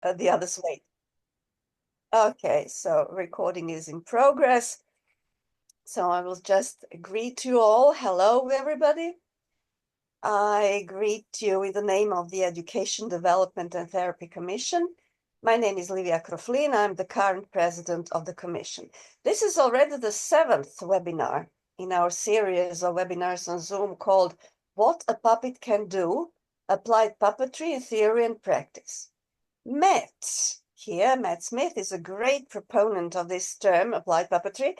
the others wait. Okay, so recording is in progress. So I will just greet you all. Hello, everybody. I greet you in the name of the Education, Development and Therapy Commission. My name is Livia Kroflin. I'm the current president of the commission. This is already the 7th webinar in our series of webinars on Zoom called What a Puppet Can Do, Applied Puppetry in Theory and Practice. Matt Smith is a great proponent of this term, applied puppetry,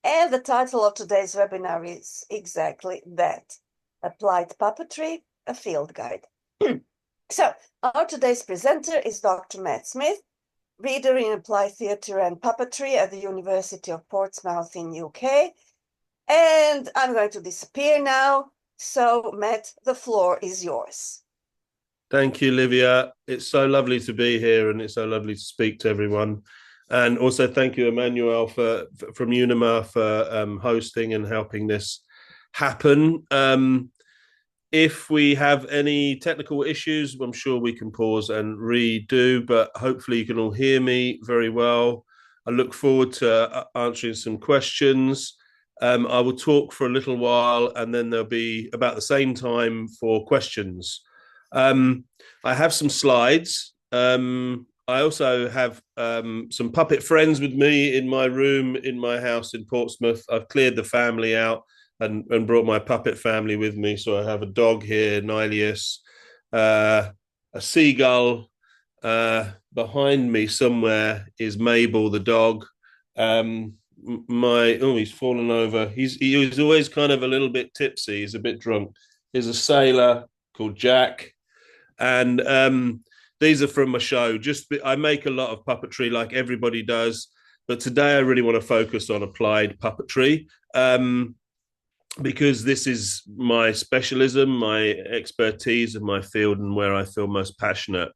and the title of today's webinar is exactly that, Applied Puppetry, a Field Guide. So, our today's presenter is Dr. Matt Smith, reader in Applied Theatre and Puppetry at the University of Portsmouth in UK. And I'm going to disappear now. So, Matt, the floor is yours. Thank you, Livia. It's so lovely to be here, and it's so lovely to speak to everyone. And also thank you, Emmanuel, from Unima for hosting and helping this happen. If we have any technical issues, I'm sure we can pause and redo, but hopefully you can all hear me very well. I look forward to answering some questions. I will talk for a little while, and then there'll be about the same time for questions. I have some slides. I also have some puppet friends with me in my room in my house in Portsmouth. I've cleared the family out and brought my puppet family with me. So I have a dog here, Nilius, a seagull. Behind me somewhere is Mabel, the dog. He's fallen over. He's always kind of a little bit tipsy. He's a bit drunk. There's a sailor called Jack. And these are from my show. I make a lot of puppetry like everybody does, but today I really want to focus on applied puppetry because this is my specialism, my expertise in my field, and where I feel most passionate.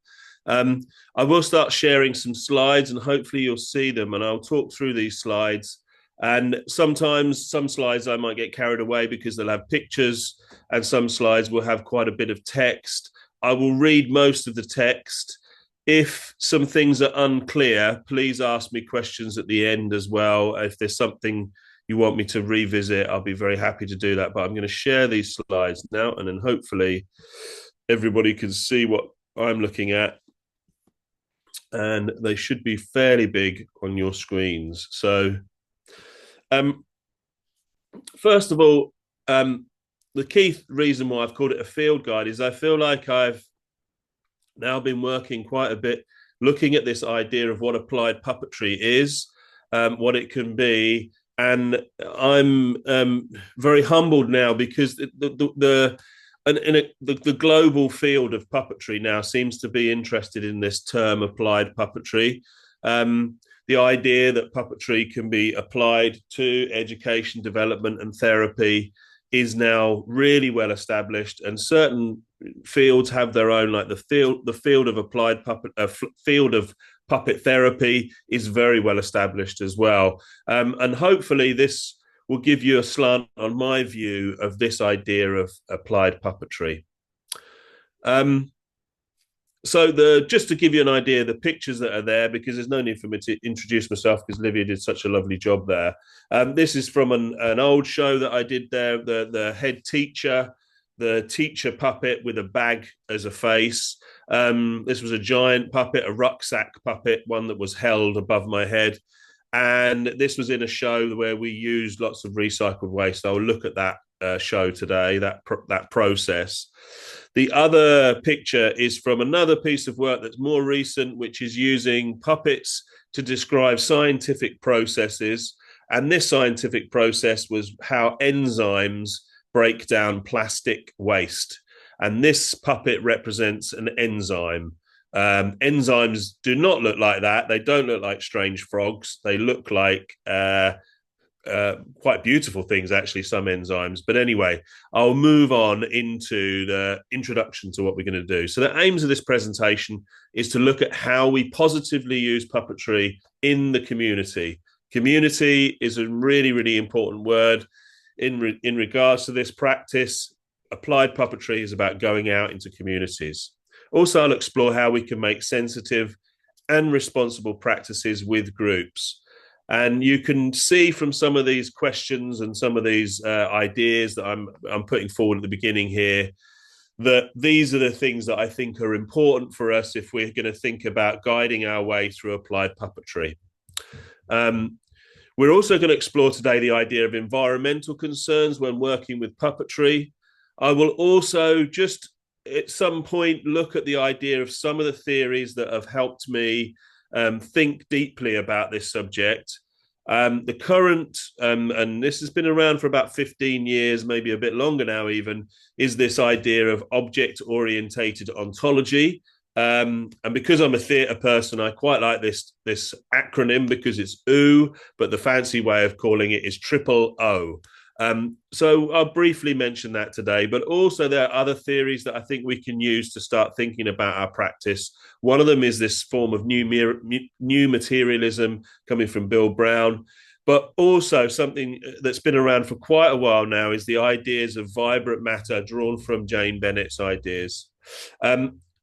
I will start sharing some slides, and hopefully you'll see them, and I'll talk through these slides. And sometimes some slides I might get carried away because they'll have pictures, and some slides will have quite a bit of text. I will read most of the text. If some things are unclear, please ask me questions at the end as well. If there's something you want me to revisit, I'll be very happy to do that. But I'm going to share these slides now, and then hopefully everybody can see what I'm looking at. And they should be fairly big on your screens. So, first of all, the key reason why I've called it a field guide is I feel like I've now been working quite a bit looking at this idea of what applied puppetry is, what it can be. And I'm very humbled now because the global field of puppetry now seems to be interested in this term applied puppetry. The idea that puppetry can be applied to education, development, and therapy is now really well established, and certain fields have their own, like the field of applied puppet, field of puppet therapy is very well established as well. And hopefully this will give you a slant on my view of this idea of applied puppetry. Just to give you an idea, the pictures that are there, because there's no need for me to introduce myself because Livia did such a lovely job there. This is from an old show that I did there, the head teacher, the teacher puppet with a bag as a face. This was a giant puppet, a rucksack puppet, one that was held above my head. And this was in a show where we used lots of recycled waste. I'll look at that show today, that process. The other picture is from another piece of work that's more recent, which is using puppets to describe scientific processes. And this scientific process was how enzymes break down plastic waste. And this puppet represents an enzyme. Enzymes do not look like that. They don't look like strange frogs. They look like quite beautiful things, actually, some enzymes. But anyway, I'll move on into the introduction to what we're going to do. So the aims of this presentation is to look at how we positively use puppetry in the community. Community is a really, really important word in regards to this practice. Applied puppetry is about going out into communities. Also, I'll explore how we can make sensitive and responsible practices with groups. And you can see from some of these questions and some of these ideas that I'm putting forward at the beginning here, that these are the things that I think are important for us if we're going to think about guiding our way through applied puppetry. We're also going to explore today the idea of environmental concerns when working with puppetry. I will also just at some point look at the idea of some of the theories that have helped me think deeply about this subject. The current, and this has been around for about 15 years, maybe a bit longer now even, is this idea of object oriented ontology. And because I'm a theatre person, I quite like this acronym because it's OOO, but the fancy way of calling it is triple O. So I'll briefly mention that today, but also there are other theories that I think we can use to start thinking about our practice. One of them is this form of new materialism coming from Bill Brown, but also something that's been around for quite a while now is the ideas of vibrant matter drawn from Jane Bennett's ideas.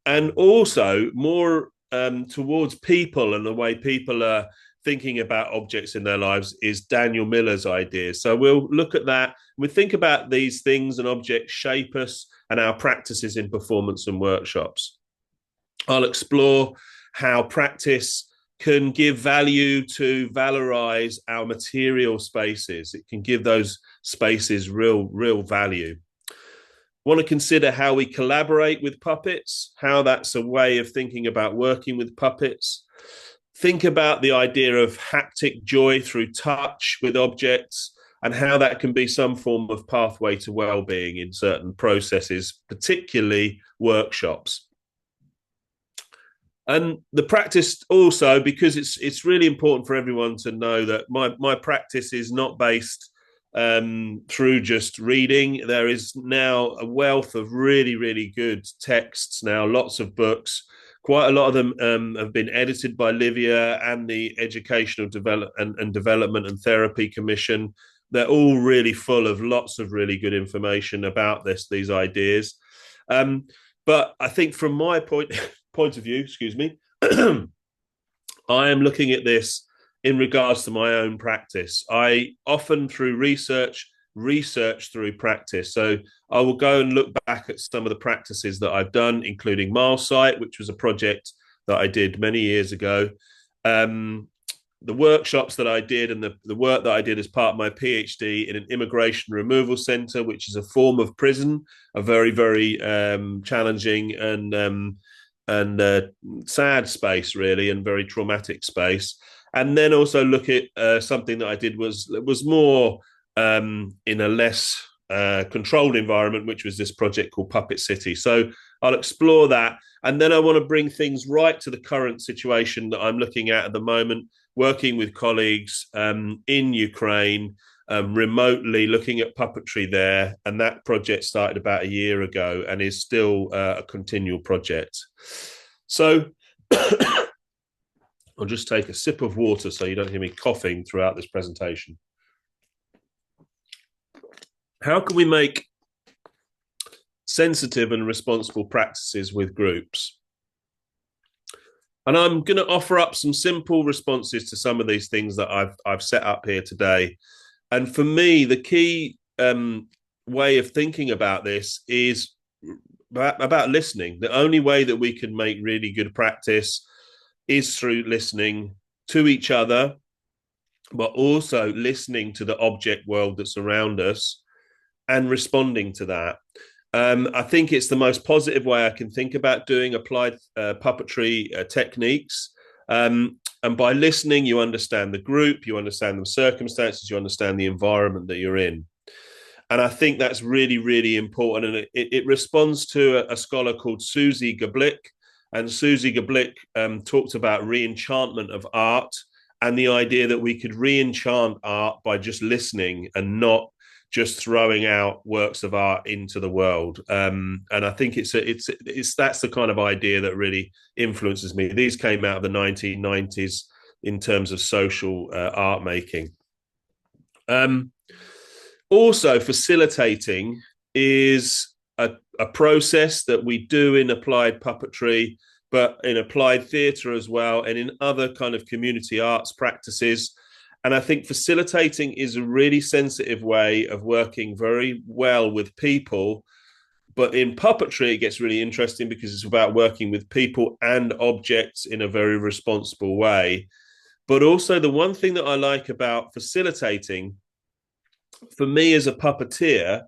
And also more towards people and the way people are thinking about objects in their lives is Daniel Miller's ideas. So we'll look at that. We think about these things and objects shape us and our practices in performance and workshops. I'll explore how practice can give value to valorize our material spaces. It can give those spaces real value. Want to consider how we collaborate with puppets, how that's a way of thinking about working with puppets. Think about the idea of haptic joy through touch with objects and how that can be some form of pathway to well-being in certain processes, particularly workshops. And the practice also, because it's really important for everyone to know that my practice is not based through just reading. There is now a wealth of really good texts now, lots of books. Quite a lot of them have been edited by Livia and the Educational Development and Therapy Commission. They're all really full of lots of really good information about these ideas. But I think from my point of view, excuse me, I am looking at this in regards to my own practice. I often through research through practice. So I will go and look back at some of the practices that I've done, including Marlsite, which was a project that I did many years ago. The workshops that I did and the work that I did as part of my PhD in an immigration removal centre, which is a form of prison, a very challenging and sad space, really, and very traumatic space. And then also look at something that I did was more in a less controlled environment, which was this project called Puppet City. So I'll explore that. And then I want to bring things right to the current situation that I'm looking at the moment, working with colleagues in Ukraine, remotely looking at puppetry there. And that project started about a year ago and is still a continual project. So I'll just take a sip of water so you don't hear me coughing throughout this presentation. How can we make sensitive and responsible practices with groups? And I'm going to offer up some simple responses to some of these things that I've set up here today. And for me, the key way of thinking about this is about listening. The only way that we can make really good practice is through listening to each other, but also listening to the object world that's around us and responding to that. I think it's the most positive way I can think about doing applied puppetry techniques. And by listening, you understand the group, you understand the circumstances, you understand the environment that you're in. And I think that's really important. And it responds to a scholar called Susie Gablick. And Susie Gablick talked about re-enchantment of art and the idea that we could re-enchant art by just listening and not just throwing out works of art into the world. And I think it's that's the kind of idea that really influences me. These came out of the 1990s in terms of social art making. Also, facilitating is a process that we do in applied puppetry but in applied theatre as well, and in other kind of community arts practices. And I think facilitating is a really sensitive way of working very well with people. But in puppetry, it gets really interesting because it's about working with people and objects in a very responsible way. But also, the one thing that I like about facilitating, for me as a puppeteer,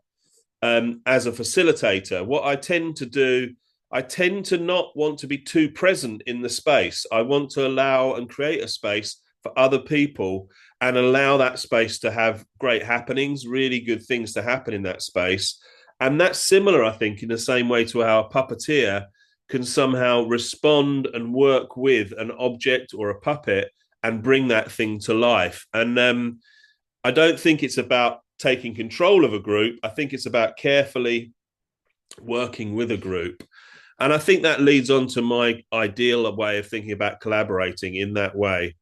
as a facilitator, what I tend to do, I tend to not want to be too present in the space. I want to allow and create a space for other people and allow that space to have great happenings, really good things to happen in that space. And that's similar, I think, in the same way to how a puppeteer can somehow respond and work with an object or a puppet and bring that thing to life. And I don't think it's about taking control of a group. I think it's about carefully working with a group. And I think that leads on to my ideal way of thinking about collaborating in that way.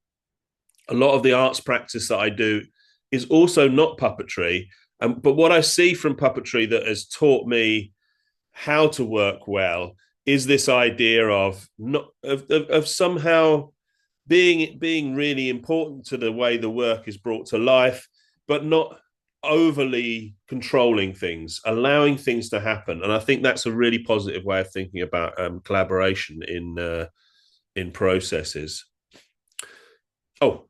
A lot of the arts practice that I do is also not puppetry. But what I see from puppetry that has taught me how to work well is this idea of somehow being really important to the way the work is brought to life, but not overly controlling things, allowing things to happen. And I think that's a really positive way of thinking about collaboration in processes. Oh,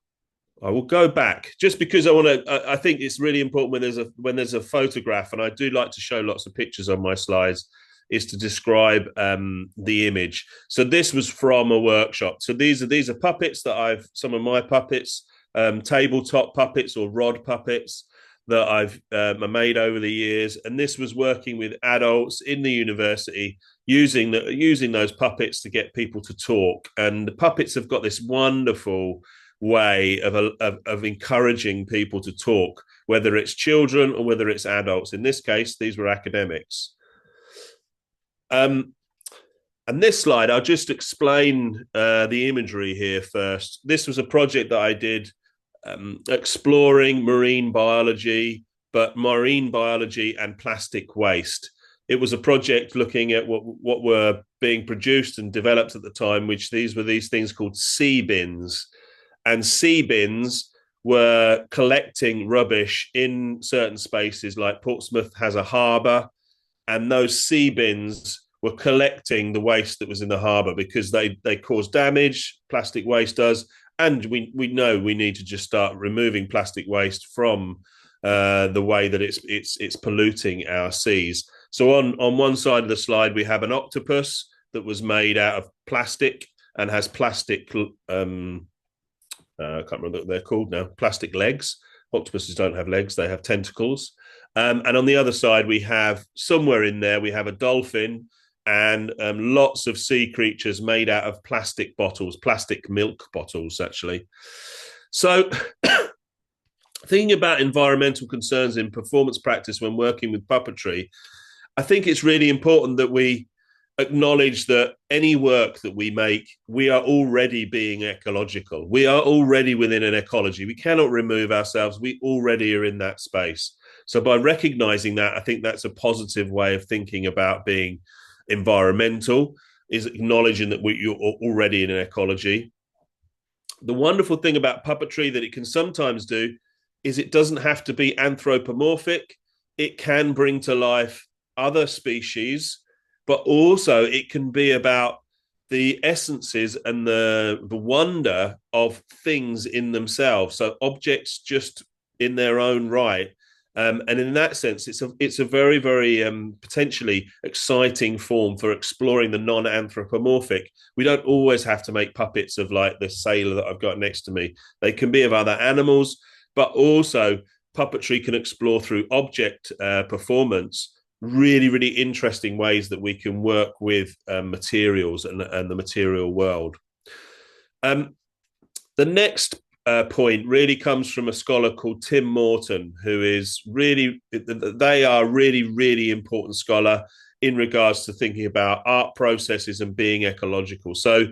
I will go back just because I want to. I think it's really important when there's a photograph, and I do like to show lots of pictures on my slides, is to describe the image. So this was from a workshop. So these are puppets that some of my puppets, tabletop puppets or rod puppets that I've made over the years. And this was working with adults in the university using those puppets to get people to talk. And the puppets have got this wonderful way of encouraging people to talk, whether it's children or whether it's adults. In this case, these were academics. And this slide, I'll just explain the imagery here first. This was a project that I did exploring marine biology, but marine biology and plastic waste. It was a project looking at what were being produced and developed at the time, which these things called sea bins. And sea bins were collecting rubbish in certain spaces, like Portsmouth has a harbour, and those sea bins were collecting the waste that was in the harbour because they cause damage, plastic waste does, and we know we need to just start removing plastic waste from the way that it's polluting our seas. So on one side of the slide, we have an octopus that was made out of plastic and has plastic I can't remember what they're called now, plastic legs. Octopuses don't have legs, they have tentacles. And on the other side, we have somewhere in there, we have a dolphin and lots of sea creatures made out of plastic bottles, plastic milk bottles, actually. So thinking about environmental concerns in performance practice when working with puppetry, I think it's really important that we acknowledge that any work that we make, we are already being ecological. We are already within an ecology. We cannot remove ourselves. We already are in that space. So by recognizing that, I think that's a positive way of thinking about being environmental, is acknowledging that you're already in an ecology. The wonderful thing about puppetry that it can sometimes do is it doesn't have to be anthropomorphic. It can bring to life other species, but also it can be about the essences and the wonder of things in themselves. So objects just in their own right. And in that sense, it's a very, very potentially exciting form for exploring the non-anthropomorphic. We don't always have to make puppets of like the sailor that I've got next to me. They can be of other animals, but also puppetry can explore through object performance really, really interesting ways that we can work with materials and the material world. The next point really comes from a scholar called Tim Morton, who is they are really, really important scholar in regards to thinking about art processes and being ecological. So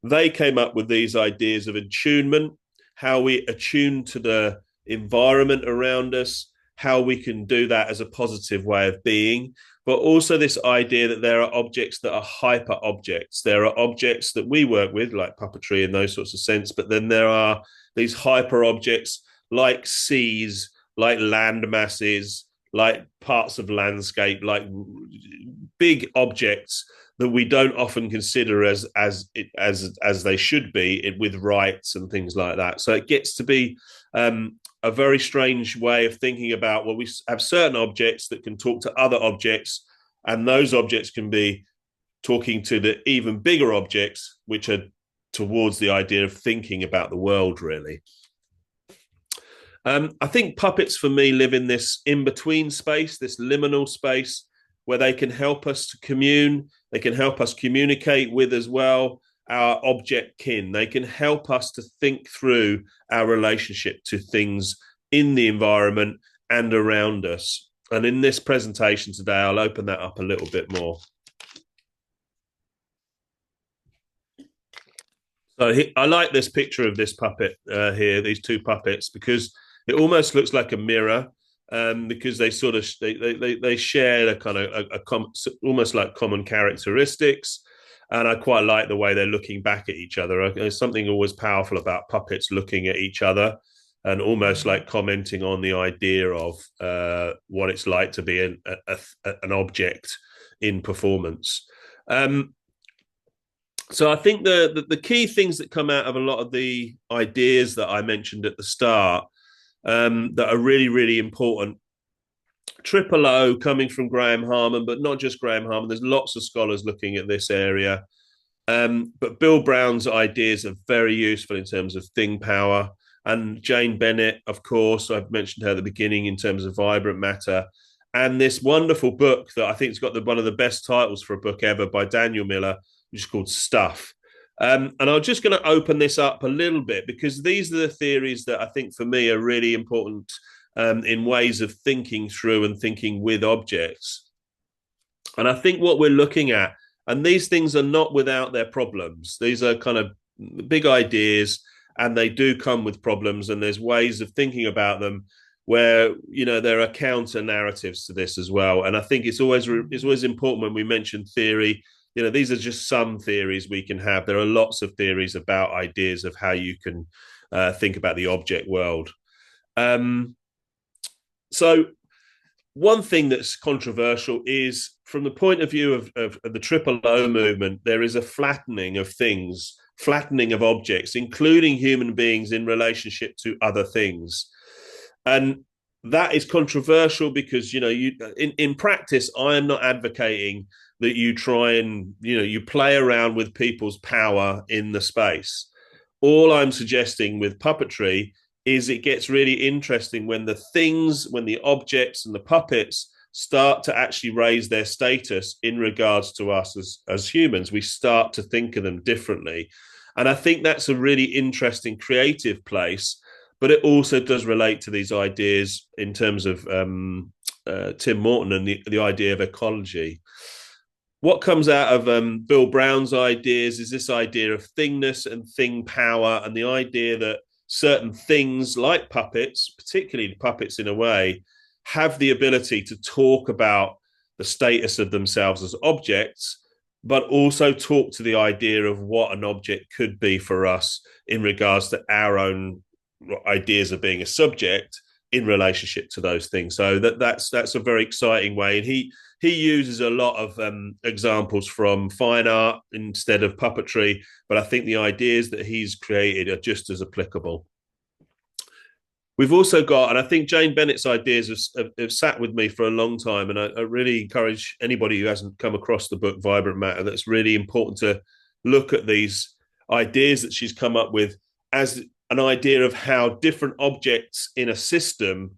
they came up with these ideas of attunement, how we attune to the environment around us, how we can do that as a positive way of being, but also this idea that there are objects that are hyper objects. There are objects that we work with, like puppetry in those sorts of sense, but then there are these hyper objects like seas, like land masses, like parts of landscape, like big objects that we don't often consider as they should be, with rights and things like that. So it gets to be a very strange way of thinking about, well, we have certain objects that can talk to other objects, and those objects can be talking to the even bigger objects, which are towards the idea of thinking about the world, really. I think puppets for me live in this in-between space, this liminal space, where they can help us to commune, they can help us communicate with as well our object kin. They can help us to think through our relationship to things in the environment and around us. And in this presentation today, I'll open that up a little bit more. So I like this picture of this puppet here, these two puppets, because it almost looks like a mirror, because they sort of they share a kind of almost like common characteristics. And I quite like the way they're looking back at each other. There's something always powerful about puppets looking at each other and almost like commenting on the idea of what it's like to be an object in performance. So I think the key things that come out of a lot of the ideas that I mentioned at the start, that are really, really important. Triple O coming from Graham Harman, but not just Graham Harman. There's lots of scholars looking at this area. But Bill Brown's ideas are very useful in terms of thing power. And Jane Bennett, of course, I've mentioned her at the beginning in terms of vibrant matter. And this wonderful book that I think has got one of the best titles for a book ever by Daniel Miller, which is called Stuff. And I'm just going to open this up a little bit, because these are the theories that I think for me are really important in ways of thinking through and thinking with objects. And I think what we're looking at, and these things are not without their problems. These are kind of big ideas, and they do come with problems, and there's ways of thinking about them where, you know, there are counter narratives to this as well. And I think it's always important when we mention theory. You know, these are just some theories we can have. There are lots of theories about ideas of how you can think about the object world. So one thing that's controversial is, from the point of view of the Triple O movement, there is a flattening of things, flattening of objects, including human beings in relationship to other things. And that is controversial because, you know, in practice, I am not advocating that you try and, you know, you play around with people's power in the space. All I'm suggesting with puppetry is it gets really interesting when the objects and the puppets start to actually raise their status in regards to us as humans. We start to think of them differently. And I think that's a really interesting creative place, but it also does relate to these ideas in terms of Tim Morton and the idea of ecology. What comes out of Bill Brown's ideas is this idea of thingness and thing power, and the idea that certain things like puppets, particularly puppets in a way, have the ability to talk about the status of themselves as objects, but also talk to the idea of what an object could be for us in regards to our own ideas of being a subject in relationship to those things. So that's a very exciting way. And he uses a lot of examples from fine art instead of puppetry, but I think the ideas that he's created are just as applicable. We've also got, and I think Jane Bennett's ideas have sat with me for a long time, and I really encourage anybody who hasn't come across the book Vibrant Matter, that's really important to look at these ideas that she's come up with as an idea of how different objects in a system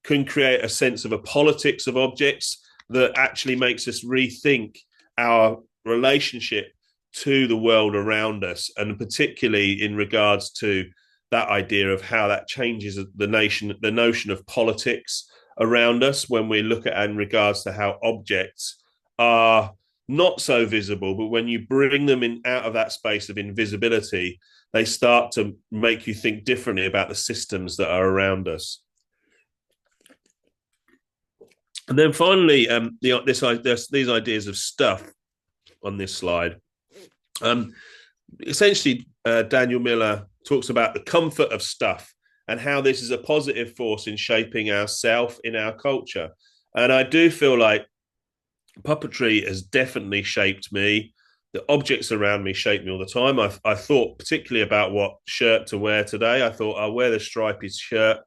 can create a sense of a politics of objects that actually makes us rethink our relationship to the world around us, and particularly in regards to that idea of how that changes the notion of politics around us when we look at in regards to how objects are not so visible, but when you bring them in out of that space of invisibility, they start to make you think differently about the systems that are around us. And then finally, these ideas of stuff on this slide. Essentially, Daniel Miller talks about the comfort of stuff and how this is a positive force in shaping ourself in our culture. And I do feel like puppetry has definitely shaped me. The objects around me shape me all the time. I thought particularly about what shirt to wear today. I thought I'll wear the stripy shirt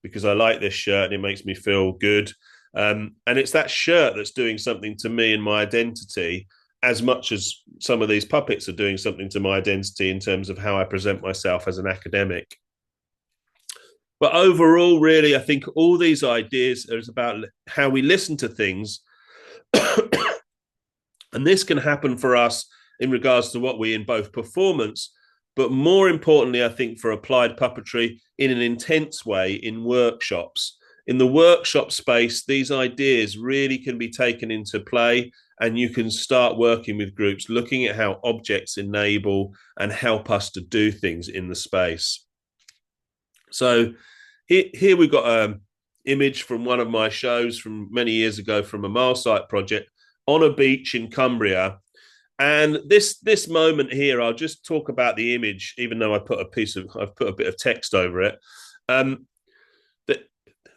because I like this shirt and it makes me feel good. And it's that shirt that's doing something to me and my identity as much as some of these puppets are doing something to my identity in terms of how I present myself as an academic. But overall, really, I think all these ideas are about how we listen to things. And this can happen for us in regards to what we in both performance, but more importantly, I think for applied puppetry in an intense way in workshops. In the workshop space, these ideas really can be taken into play, and you can start working with groups, looking at how objects enable and help us to do things in the space. So here we've got an image from one of my shows from many years ago from a Marlsite project on a beach in Cumbria. And this moment here, I'll just talk about the image, even though I've put a bit of text over it.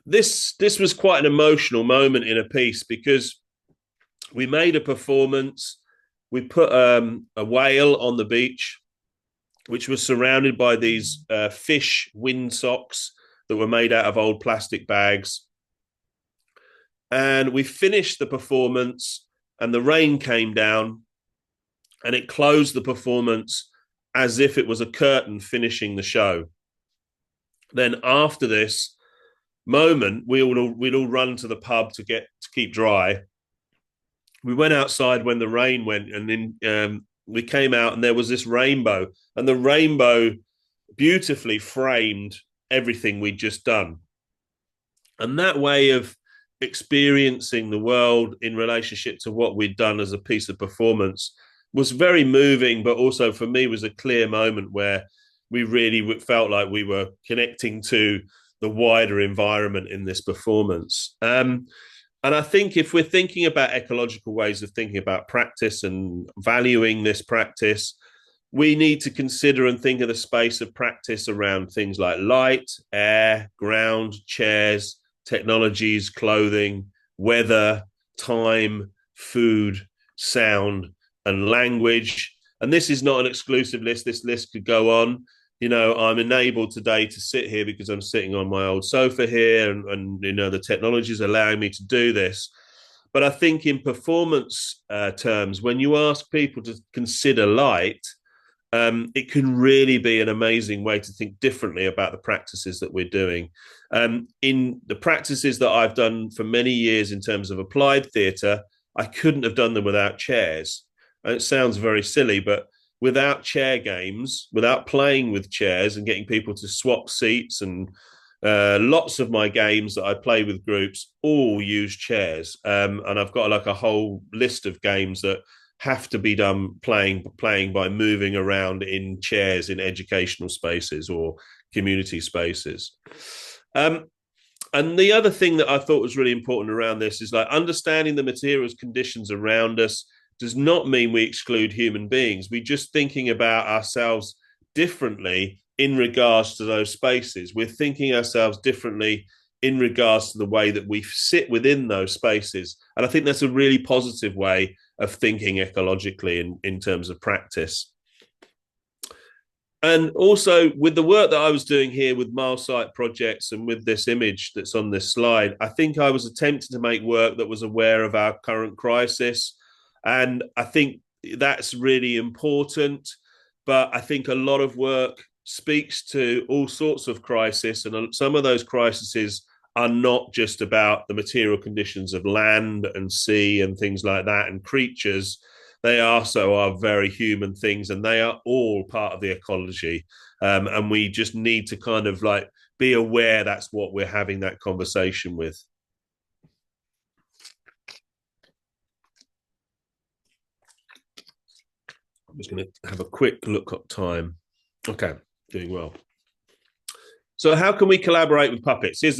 This was quite an emotional moment in a piece because we made a performance. We put a whale on the beach, which was surrounded by these fish windsocks that were made out of old plastic bags. And we finished the performance and the rain came down and it closed the performance as if it was a curtain finishing the show. Then after this moment, we'd all run to the pub to keep dry. We went outside when the rain went, and then we came out and there was this rainbow, and the rainbow beautifully framed everything we'd just done. And that way of experiencing the world in relationship to what we'd done as a piece of performance was very moving, but also for me was a clear moment where we really felt like we were connecting to the wider environment in this performance. And I think if we're thinking about ecological ways of thinking about practice and valuing this practice, we need to consider and think of the space of practice around things like light, air, ground, chairs, technologies, clothing, weather, time, food, sound, and language. And this is not an exclusive list. This list could go on. You know, I'm enabled today to sit here because I'm sitting on my old sofa here, and you know, the technology is allowing me to do this. But I think in performance terms, when you ask people to consider light, it can really be an amazing way to think differently about the practices that we're doing. In the practices that I've done for many years in terms of applied theatre, I couldn't have done them without chairs. And it sounds very silly, but without chair games, without playing with chairs and getting people to swap seats, and lots of my games that I play with groups all use chairs. And I've got like a whole list of games that have to be done playing by moving around in chairs in educational spaces or community spaces. And the other thing that I thought was really important around this is like understanding the materials conditions around us does not mean we exclude human beings. We're just thinking about ourselves differently in regards to those spaces. We're thinking ourselves differently in regards to the way that we sit within those spaces. And I think that's a really positive way of thinking ecologically in terms of practice. And also with the work that I was doing here with Marlsite projects and with this image that's on this slide, I think I was attempting to make work that was aware of our current crisis. And I think that's really important. But I think a lot of work speaks to all sorts of crises, and some of those crises are not just about the material conditions of land and sea and things like that and creatures. They also are very human things, and they are all part of the ecology. And we just need to kind of like be aware that's what we're having that conversation with. I'm just going to have a quick look at time. Okay, doing well. So how can we collaborate with puppets? Here's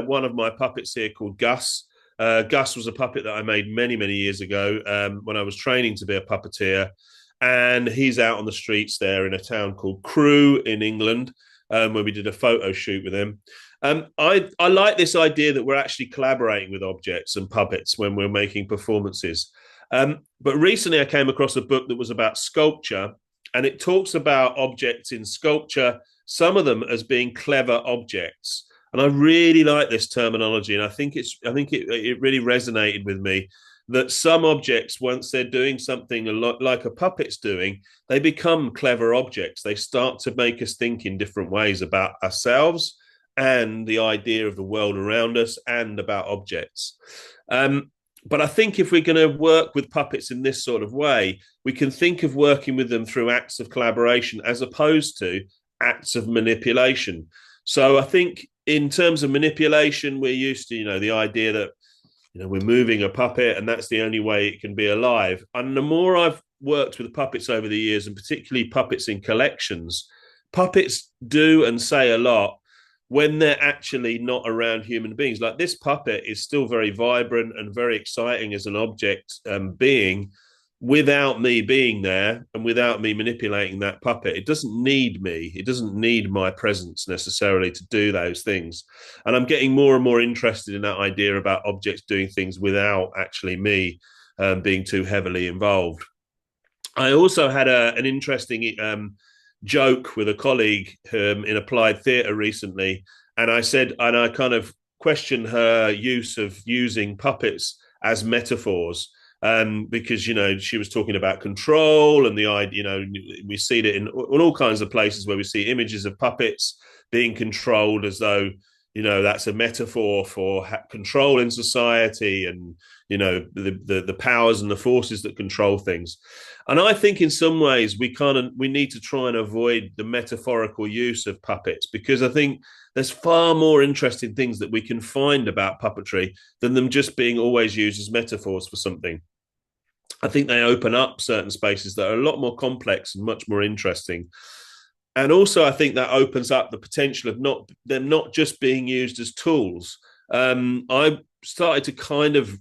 one of my puppets here called Gus. Gus was a puppet that I made many, many years ago when I was training to be a puppeteer. And he's out on the streets there in a town called Crewe in England, where we did a photo shoot with him. I like this idea that we're actually collaborating with objects and puppets when we're making performances. But recently I came across a book that was about sculpture, and it talks about objects in sculpture, some of them as being clever objects. And I really like this terminology, and I think it really resonated with me that some objects, once they're doing something a lot like a puppet's doing, they become clever objects. They start to make us think in different ways about ourselves and the idea of the world around us and about objects. But I think if we're going to work with puppets in this sort of way, we can think of working with them through acts of collaboration as opposed to acts of manipulation. So I think in terms of manipulation, we're used to, the idea that, we're moving a puppet and that's the only way it can be alive. And the more I've worked with puppets over the years, and particularly puppets in collections, puppets do and say a lot when they're actually not around human beings. Like this puppet is still very vibrant and very exciting as an object being without me being there and without me manipulating that puppet. It doesn't need me. It doesn't need my presence necessarily to do those things. And I'm getting more and more interested in that idea about objects doing things without actually me being too heavily involved. I also had an interesting joke with a colleague in applied theatre recently, and I kind of questioned her use of using puppets as metaphors, because she was talking about control and the idea. We see it in all kinds of places where we see images of puppets being controlled as though that's a metaphor for control in society and the powers and the forces that control things. And I think in some ways we need to try and avoid the metaphorical use of puppets, because I think there's far more interesting things that we can find about puppetry than them just being always used as metaphors for something. I think they open up certain spaces that are a lot more complex and much more interesting. And also, I think that opens up the potential of them not just being used as tools. I started to kind of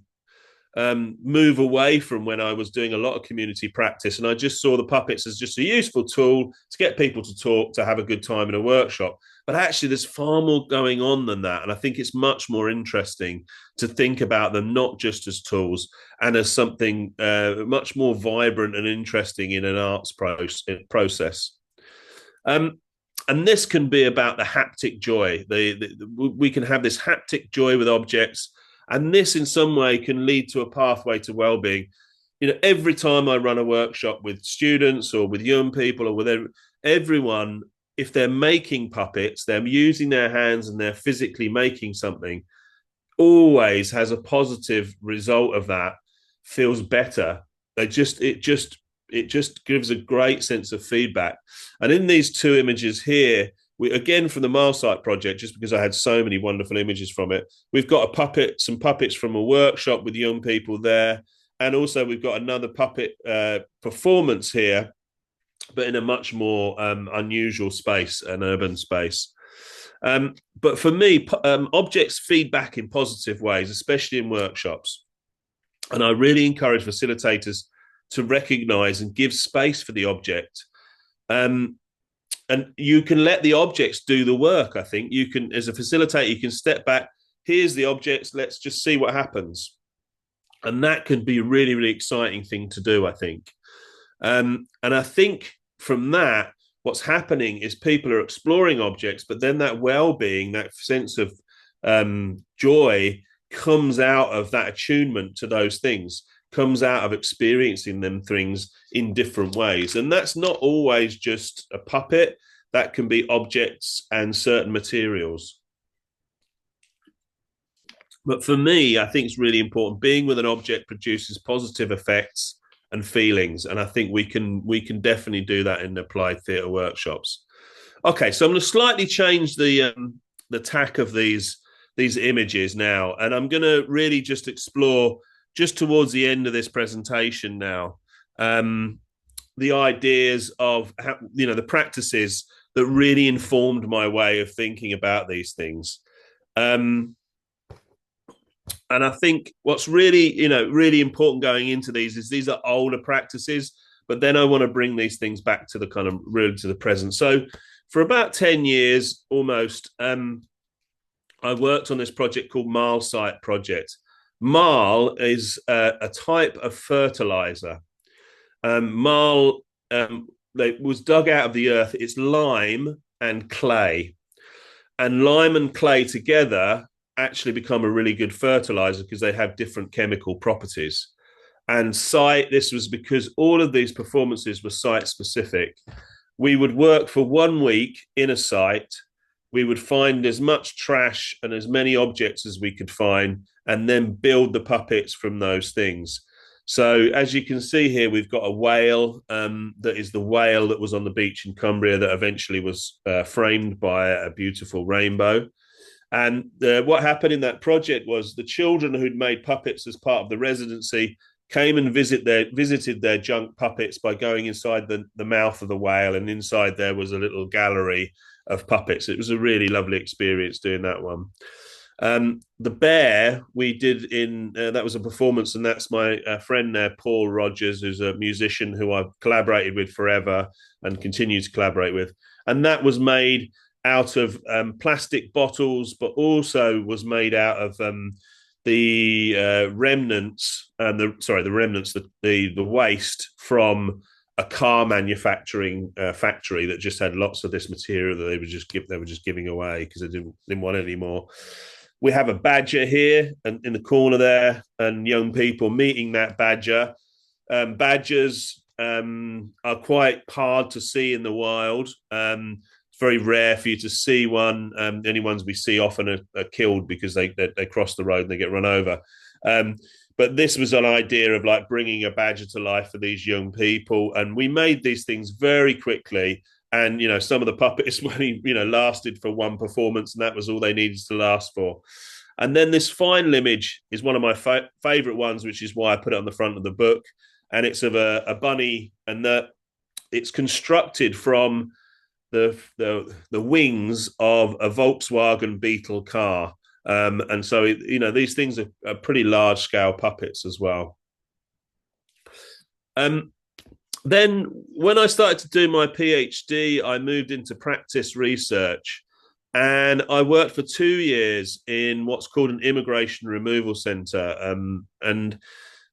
move away from when I was doing a lot of community practice, and I just saw the puppets as just a useful tool to get people to talk, to have a good time in a workshop. But actually, there's far more going on than that. And I think it's much more interesting to think about them not just as tools and as something much more vibrant and interesting in an arts process. And this can be about the haptic joy. We can have this haptic joy with objects, and this in some way can lead to a pathway to well-being. Every time I run a workshop with students or with young people or with everyone, if they're making puppets, they're using their hands and they're physically making something, always has a positive result of that, feels better. It just gives a great sense of feedback. And in these two images here, we again from the Marlsite project, just because I had so many wonderful images from it, we've got some puppets from a workshop with young people there, and also we've got another puppet performance here, but in a much more unusual space, an urban space. But for me, objects feed back in positive ways, especially in workshops. And I really encourage facilitators to recognize and give space for the object. And you can let the objects do the work. I think you can, as a facilitator, you can step back. Here's the objects. Let's just see what happens. And that can be a really, really exciting thing to do, I think. And I think from that, what's happening is people are exploring objects, but then that well-being, that sense of joy comes out of that attunement to those things, comes out of experiencing them things in different ways. And that's not always just a puppet. That can be objects and certain materials. But for me, I think it's really important. Being with an object produces positive effects and feelings. And I think we can definitely do that in applied theatre workshops. Okay, so I'm going to slightly change the tack of these images now. And I'm going to really just explore, just towards the end of this presentation now, the ideas of how, the practices that really informed my way of thinking about these things. And I think what's really, really important going into these is these are older practices, but then I want to bring these things back to the kind of really to the present. So for about 10 years almost, I worked on this project called Marlsite project. Marl is a type of fertilizer. Marl was dug out of the earth. It's lime and clay, and lime and clay together actually become a really good fertilizer because they have different chemical properties. And site, this was because all of these performances were site specific. We would work for 1 week in a site. We would find as much trash and as many objects as we could find, and then build the puppets from those things. So as you can see here, we've got a whale that is the whale that was on the beach in Cumbria that eventually was framed by a beautiful rainbow. And what happened in that project was the children who'd made puppets as part of the residency came and visited their junk puppets by going inside the mouth of the whale, and inside there was a little gallery of puppets. It was a really lovely experience doing that one. The bear we did in that was a performance, and that's my friend there, Paul Rogers, who's a musician who I've collaborated with forever and continue to collaborate with. And that was made out of plastic bottles, but also was made out of the remnants and the waste from a car manufacturing factory that just had lots of this material that they were just giving away because they didn't want it anymore. We have a badger here and in the corner there, and young people meeting that badger. Badgers are quite hard to see in the wild. It's very rare for you to see one. The only ones we see often are killed because they cross the road and they get run over. But this was an idea of like bringing a badger to life for these young people, and we made these things very quickly. And some of the puppets only lasted for one performance, and that was all they needed to last for. And then this final image is one of my favorite ones, which is why I put it on the front of the book. And it's of a bunny, and that it's constructed from the wings of a Volkswagen Beetle car. And so these things are pretty large scale puppets as well. Then when I started to do my PhD, I moved into practice research, and I worked for 2 years in what's called an immigration removal centre. And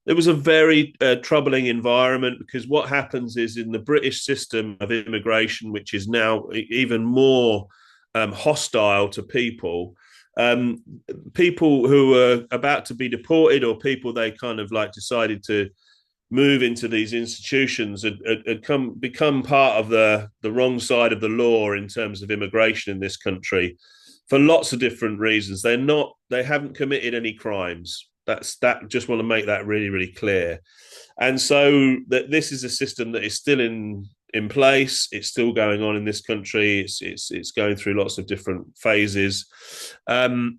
it was a very troubling environment, because what happens is in the British system of immigration, which is now even more hostile to people, people who are about to be deported, or people they kind of like decided to move into these institutions had become part of the wrong side of the law in terms of immigration in this country for lots of different reasons. They haven't committed any crimes. Just want to make that really, really clear. And so that this is a system that is still in place. It's still going on in this country. It's going through lots of different phases. And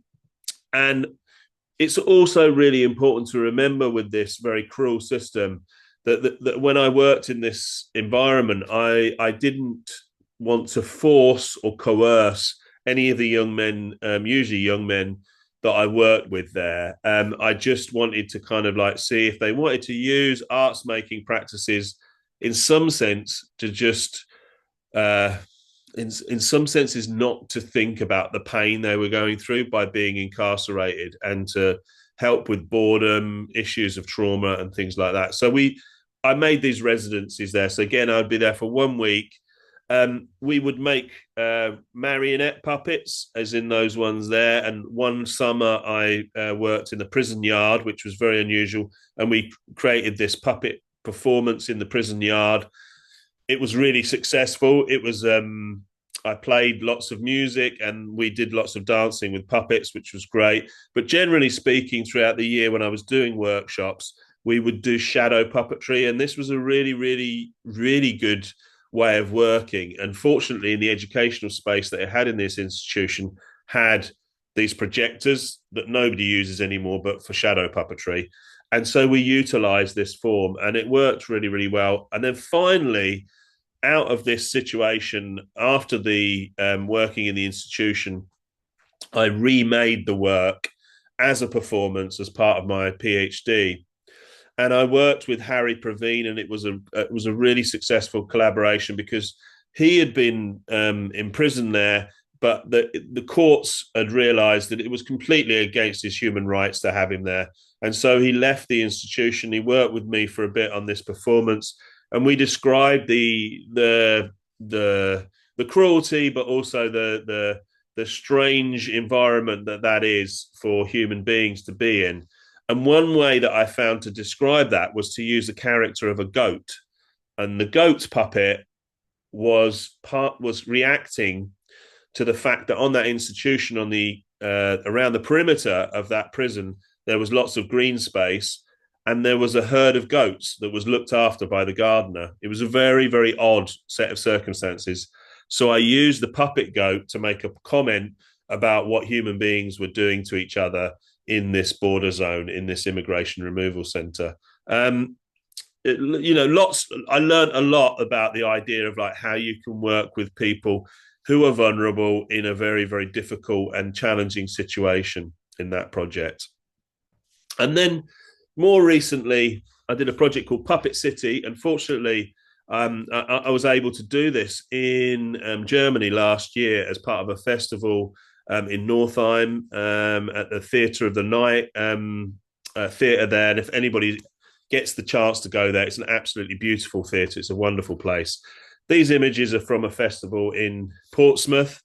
it's also really important to remember with this very cruel system that when I worked in this environment, I didn't want to force or coerce any of the young men, usually young men, that I worked with there. I just wanted to kind of like see if they wanted to use arts making practices in some sense to just in some senses not to think about the pain they were going through by being incarcerated, and to help with boredom, issues of trauma and things like that. So I made these residencies there. So again, I'd be there for 1 week. We would make marionette puppets, as in those ones there. And one summer I worked in the prison yard, which was very unusual. And we created this puppet performance in the prison yard. It was really successful. It was I played lots of music, and we did lots of dancing with puppets, which was great. But generally speaking, throughout the year when I was doing workshops, we would do shadow puppetry. And this was a really, really, really good way of working. And fortunately, in the educational space that it had in this institution, had these projectors that nobody uses anymore, but for shadow puppetry. And so we utilized this form, and it worked really, really well. And then finally, out of this situation, after the working in the institution, I remade the work, as a performance as part of my PhD. And I worked with Harry Praveen, and it was a really successful collaboration because he had been imprisoned there, but the courts had realised that it was completely against his human rights to have him there, and so he left the institution. He worked with me for a bit on this performance, and we described the cruelty, but also the strange environment that is for human beings to be in. And one way that I found to describe that was to use the character of a goat. And the goat's puppet was reacting to the fact that on that institution, on the around the perimeter of that prison, there was lots of green space, and there was a herd of goats that was looked after by the gardener. It was a very, very odd set of circumstances. So I used the puppet goat to make a comment about what human beings were doing to each other in this border zone, in this immigration removal center. Lots. I learned a lot about the idea of like how you can work with people who are vulnerable in a very, very difficult and challenging situation in that project. And then more recently, I did a project called Puppet City. Unfortunately, I was able to do this in Germany last year as part of a festival in Northeim at the Theatre of the Night theatre there. And if anybody gets the chance to go there, it's an absolutely beautiful theatre. It's a wonderful place. These images are from a festival in Portsmouth.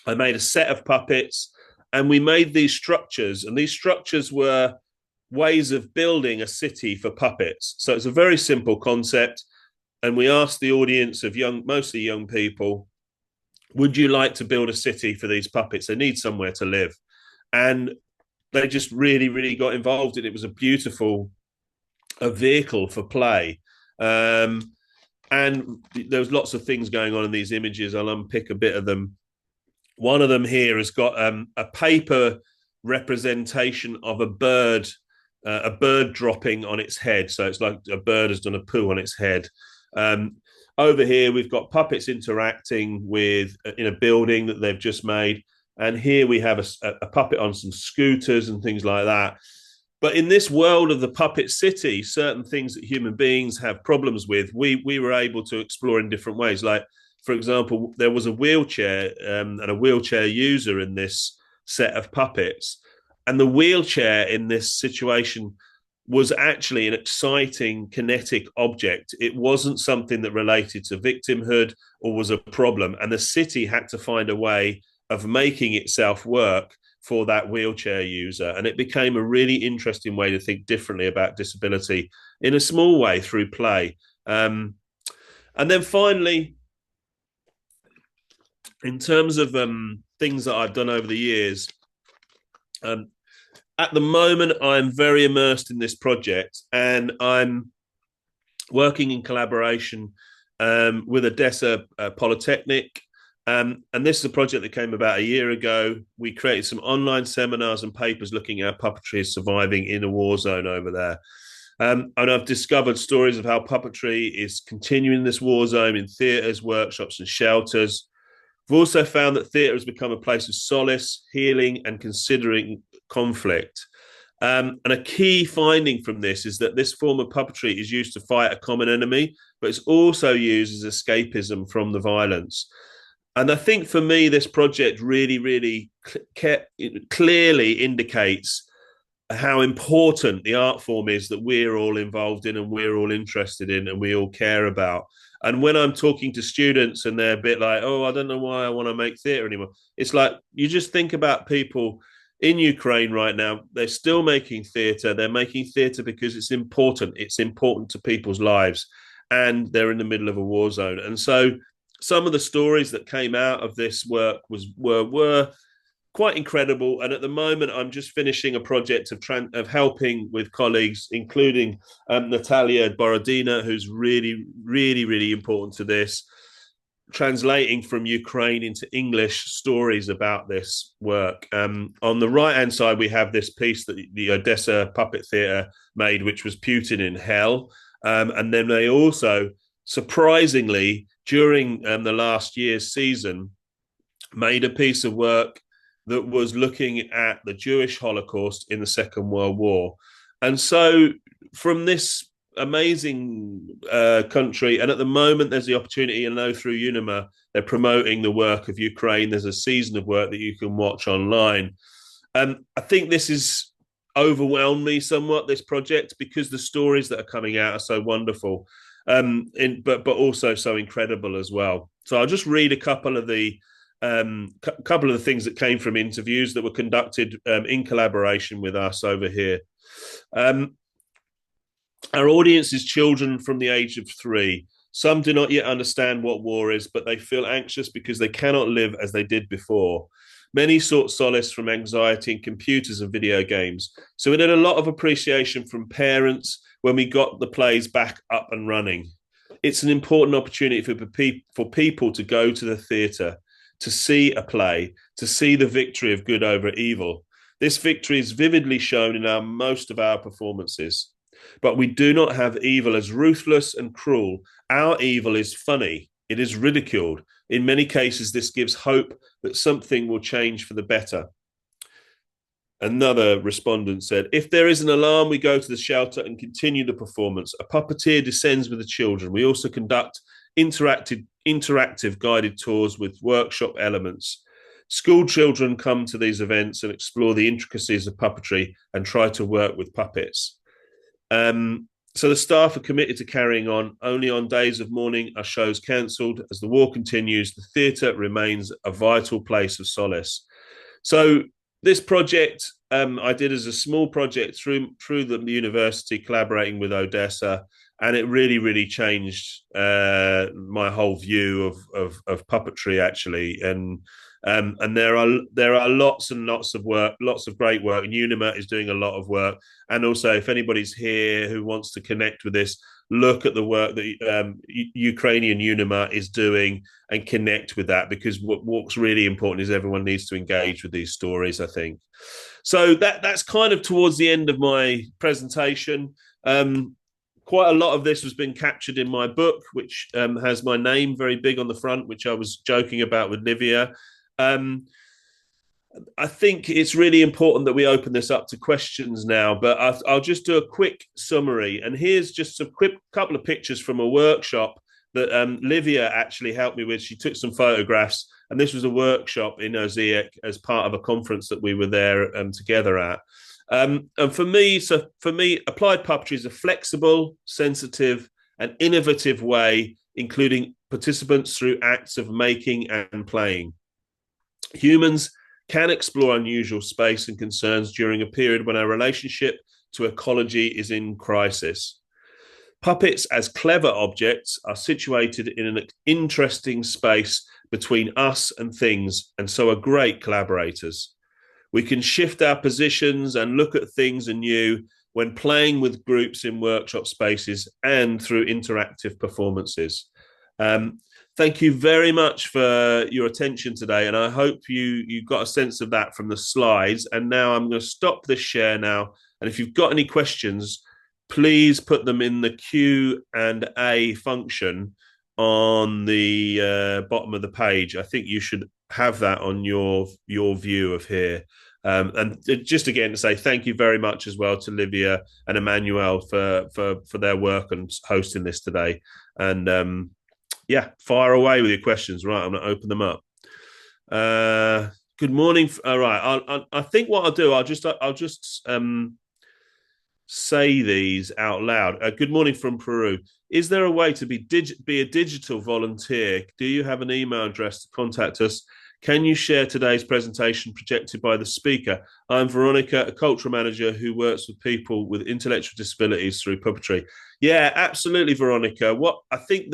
I made a set of puppets, and we made these structures, and these structures were ways of building a city for puppets. So it's a very simple concept. And we asked the audience of mostly young people, would you like to build a city for these puppets? They need somewhere to live. And they just really, really got involved. And it was a beautiful vehicle for play. And there was lots of things going on in these images. I'll unpick a bit of them. One of them here has got a paper representation of a bird dropping on its head. So it's like a bird has done a poo on its head. Over here, we've got puppets interacting in a building that they've just made. And here we have a puppet on some scooters and things like that. But in this world of the puppet city, certain things that human beings have problems with, we were able to explore in different ways. Like, for example, there was a wheelchair and a wheelchair user in this set of puppets. And the wheelchair in this situation was actually an exciting kinetic object. It wasn't something that related to victimhood or was a problem. And the city had to find a way of making itself work for that wheelchair user. And it became a really interesting way to think differently about disability in a small way through play. And then finally, in terms of things that I've done over the years, at the moment, I'm very immersed in this project, and I'm working in collaboration with Odessa Polytechnic. And this is a project that came about a year ago. We created some online seminars and papers looking at how puppetry is surviving in a war zone over there. And I've discovered stories of how puppetry is continuing this war zone in theatres, workshops, and shelters. We've also found that theatre has become a place of solace, healing, and considering conflict. And a key finding from this is that this form of puppetry is used to fight a common enemy, but it's also used as escapism from the violence. And I think for me, this project really, really clearly indicates how important the art form is that we're all involved in and we're all interested in and we all care about. And when I'm talking to students and they're a bit like, oh, I don't know why I want to make theatre anymore. It's like, you just think about people in Ukraine right now. They're still making theatre. They're making theatre because it's important. It's important to people's lives. And they're in the middle of a war zone. And so some of the stories that came out of this work were quite incredible. And at the moment, I'm just finishing a project of helping with colleagues, including Natalia Borodina, who's really, really, really important to this, translating from Ukraine into English stories about this work. On the right-hand side, we have this piece that the Odessa Puppet Theatre made, which was Putin in Hell. And then they also, surprisingly, during the last year's season, made a piece of work that was looking at the Jewish Holocaust in the Second World War. And so from this amazing country, and at the moment there's the opportunity, I know through UNIMA, they're promoting the work of Ukraine. There's a season of work that you can watch online. I think this has overwhelmed me somewhat, this project, because the stories that are coming out are so wonderful, but also so incredible as well. So I'll just read a couple of the things that came from interviews that were conducted in collaboration with us over here. Our audience is children from the age of 3. Some do not yet understand what war is, but they feel anxious because they cannot live as they did before. Many sought solace from anxiety in computers and video games. So we had a lot of appreciation from parents when we got the plays back up and running. It's an important opportunity for people to go to the theatre, to see a play, to see the victory of good over evil. This victory is vividly shown in most of our performances. But we do not have evil as ruthless and cruel. Our evil is funny. It is ridiculed. In many cases, this gives hope that something will change for the better. Another respondent said, if there is an alarm, we go to the shelter and continue the performance. A puppeteer descends with the children. We also conduct interactive guided tours with workshop elements. School children come to these events and explore the intricacies of puppetry and try to work with puppets. So the staff are committed to carrying on. Only on days of mourning are shows cancelled. As the war continues, the theatre remains a vital place of solace. So this project I did as a small project through the university, collaborating with Odessa, and it really changed my whole view of puppetry, actually. And there are lots and lots of work, lots of great work, and UNIMA is doing a lot of work. And also, if anybody's here who wants to connect with this, look at the work that Ukrainian UNIMA is doing and connect with that, because what's really important is everyone needs to engage with these stories, I think. So that's kind of towards the end of my presentation. Quite a lot of this has been captured in my book, which has my name very big on the front, which I was joking about with Livia. I think it's really important that we open this up to questions now, but I'll just do a quick summary. And here's just a quick couple of pictures from a workshop that Livia actually helped me with. She took some photographs, and this was a workshop in Osijek as part of a conference that we were there together at. And for me, applied puppetry is a flexible, sensitive, and innovative way, including participants through acts of making and playing. Humans can explore unusual space and concerns during a period when our relationship to ecology is in crisis. Puppets, as clever objects, are situated in an interesting space between us and things, and so are great collaborators. We can shift our positions and look at things anew when playing with groups in workshop spaces and through interactive performances. Thank you very much for your attention today, and I hope you got a sense of that from the slides. And now I'm going to stop this share now, and if you've got any questions, please put them in the Q&A function on the bottom of the page. I think you should have that on your view of here. And just again to say thank you very much as well to Livia and Emmanuel for their work on hosting this today. And yeah, fire away with your questions. Right, I'm going to open them up. Good morning. All right, I think what I'll do, I'll just say these out loud. Good morning from Peru. Is there a way to be a digital volunteer? Do you have an email address to contact us? Can you share today's presentation projected by the speaker? I'm Veronica, a cultural manager who works with people with intellectual disabilities through puppetry. Yeah, absolutely, Veronica. What I think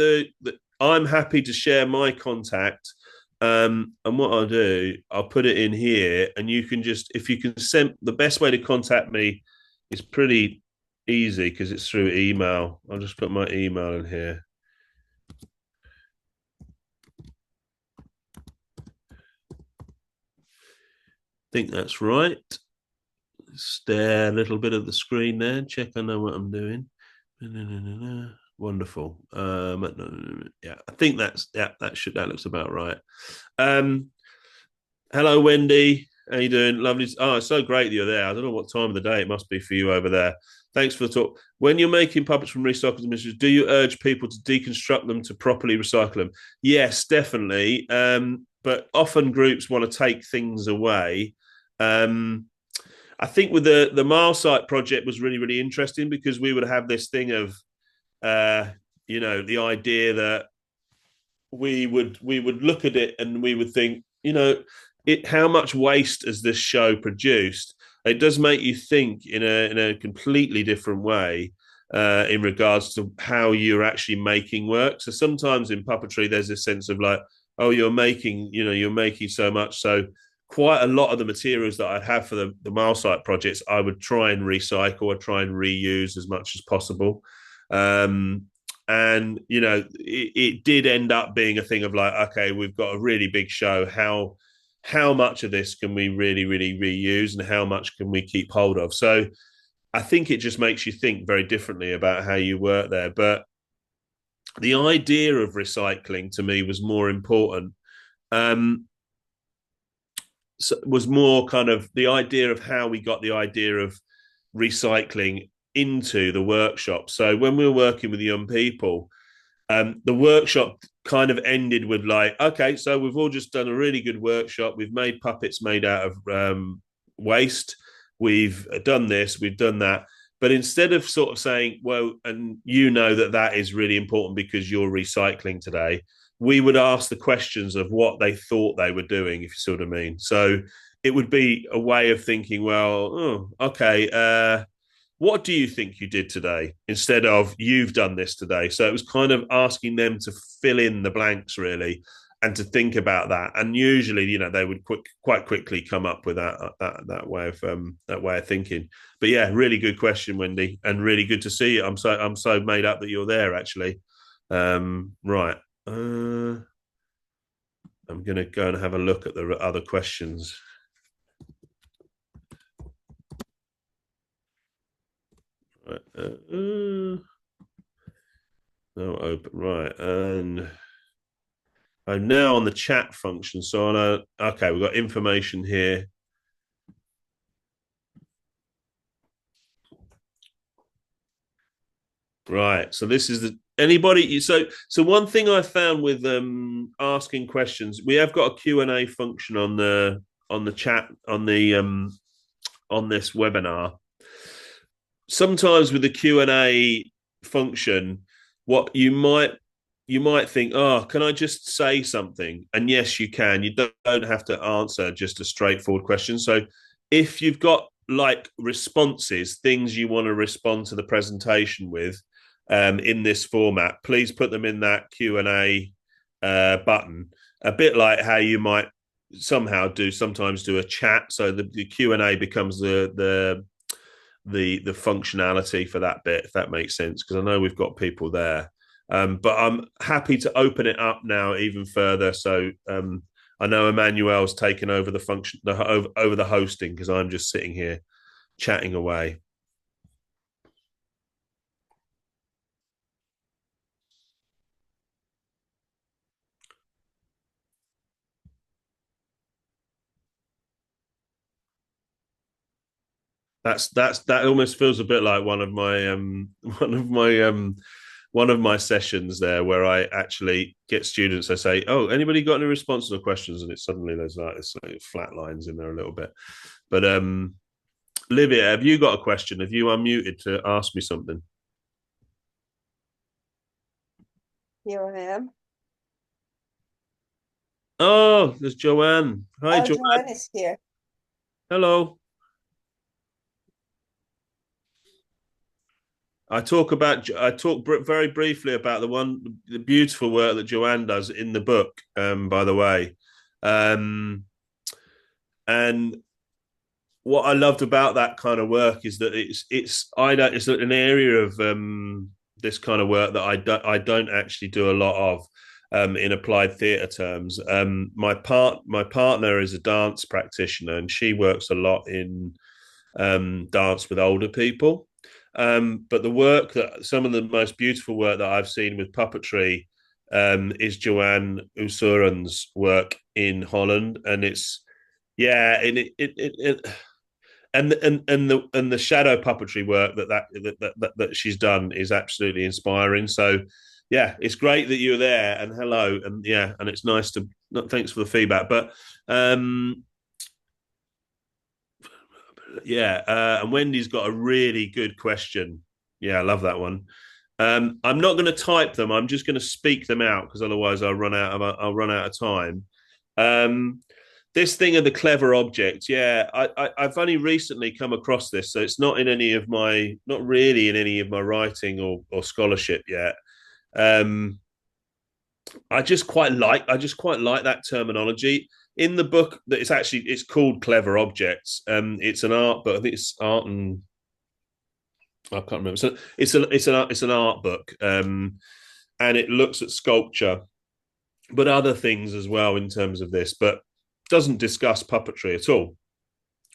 I'm happy to share my contact. And what I'll do, I'll put it in here, and you can if you can send, the best way to contact me is pretty easy because it's through email. I'll just put my email in here. I think that's right. Stare a little bit at the screen there. Check I know what I'm doing. Wonderful. Yeah, I think that looks about right. Hello, Wendy. How you doing? Lovely. Oh, it's so great that you're there. I don't know what time of the day it must be for you over there. Thanks for the talk. When you're making puppets from recycled materials, do you urge people to deconstruct them to properly recycle them? Yes, definitely. But often groups want to take things away. Um, I think with the Marlsite project was really, really interesting because we would have this thing of uh, the idea that we would look at it and we would think, how much waste has this show produced? It does make you think in a completely different way in regards to how you're actually making work. So sometimes in puppetry, there's this sense of like, oh, you're making so much. So quite a lot of the materials that I'd have for the Marlsite projects, I would try and recycle, I'd try and reuse as much as possible. And it did end up being a thing of like, okay, we've got a really big show. How much of this can we really, really reuse, and how much can we keep hold of? So I think it just makes you think very differently about how you work there. But the idea of recycling to me was more important. Was more kind of the idea of how we got the idea of recycling into the workshop. So when we were working with young people, the workshop kind of ended with like, okay, so we've all just done a really good workshop. We've made puppets made out of waste. We've done this, we've done that. But instead of sort of saying, well, and that is really important because you're recycling today, we would ask the questions of what they thought they were doing, if you see what I mean. So it would be a way of thinking, well, oh, okay, what do you think you did today, instead of you've done this today? So it was kind of asking them to fill in the blanks, really, and to think about that. And usually, they would quite quickly come up with that way of thinking. But yeah, really good question, Wendy, and really good to see you. I'm so made up that you're there, actually. Right. I'm going to go and have a look at the other questions. Right. No open. Right. And I'm now on the chat function. So okay, we've got information here. Right. So this is anybody. So one thing I found with asking questions, we have got a Q&A function on the chat on this webinar. Sometimes with the Q&A function, what you might think, oh, can I just say something? And yes, you can. You don't have to answer just a straightforward question. So if you've got like responses, things you want to respond to the presentation with in this format, please put them in that Q&A button, a bit like how you might sometimes do a chat. So the Q&A becomes the functionality for that bit, if that makes sense, because I know we've got people there. But I'm happy to open it up now even further. So I know Emmanuel's taken over the function, over the hosting, because I'm just sitting here chatting away. That almost feels a bit like one of my one of my sessions there, where I actually get students. I say, "Oh, anybody got any responses or questions?" And it's suddenly there's like this flat lines in there a little bit. But Livia, have you got a question? Have you unmuted to ask me something? Here I am. Oh, there's Joanne. Hi, Oh, Joanne. Joanne is here. Hello. I talk very briefly about the beautiful work that Joanne does in the book. By the way, and what I loved about that kind of work is that it's an area of this kind of work that I don't actually do a lot of in applied theatre terms. My partner is a dance practitioner, and she works a lot in dance with older people. But some of the most beautiful work that I've seen with puppetry is Joanne Usuran's work in Holland, and it's yeah, and the shadow puppetry work that she's done is absolutely inspiring. So yeah, it's great that you're there, and hello, and yeah, and it's nice to thanks for the feedback. But yeah, and Wendy's got a really good question. Yeah, I love that one. I'm not going to type them. I'm just going to speak them out because otherwise I'll run out of time. Um, this thing of the clever object, yeah, I've only recently come across this, so it's not in any of my, not really in any of my writing or scholarship yet. Um, I just quite like that terminology in the book. That it's called Clever Objects. It's an art, but I think it's art and I can't remember. So it's an art book, and it looks at sculpture, but other things as well in terms of this, but doesn't discuss puppetry at all.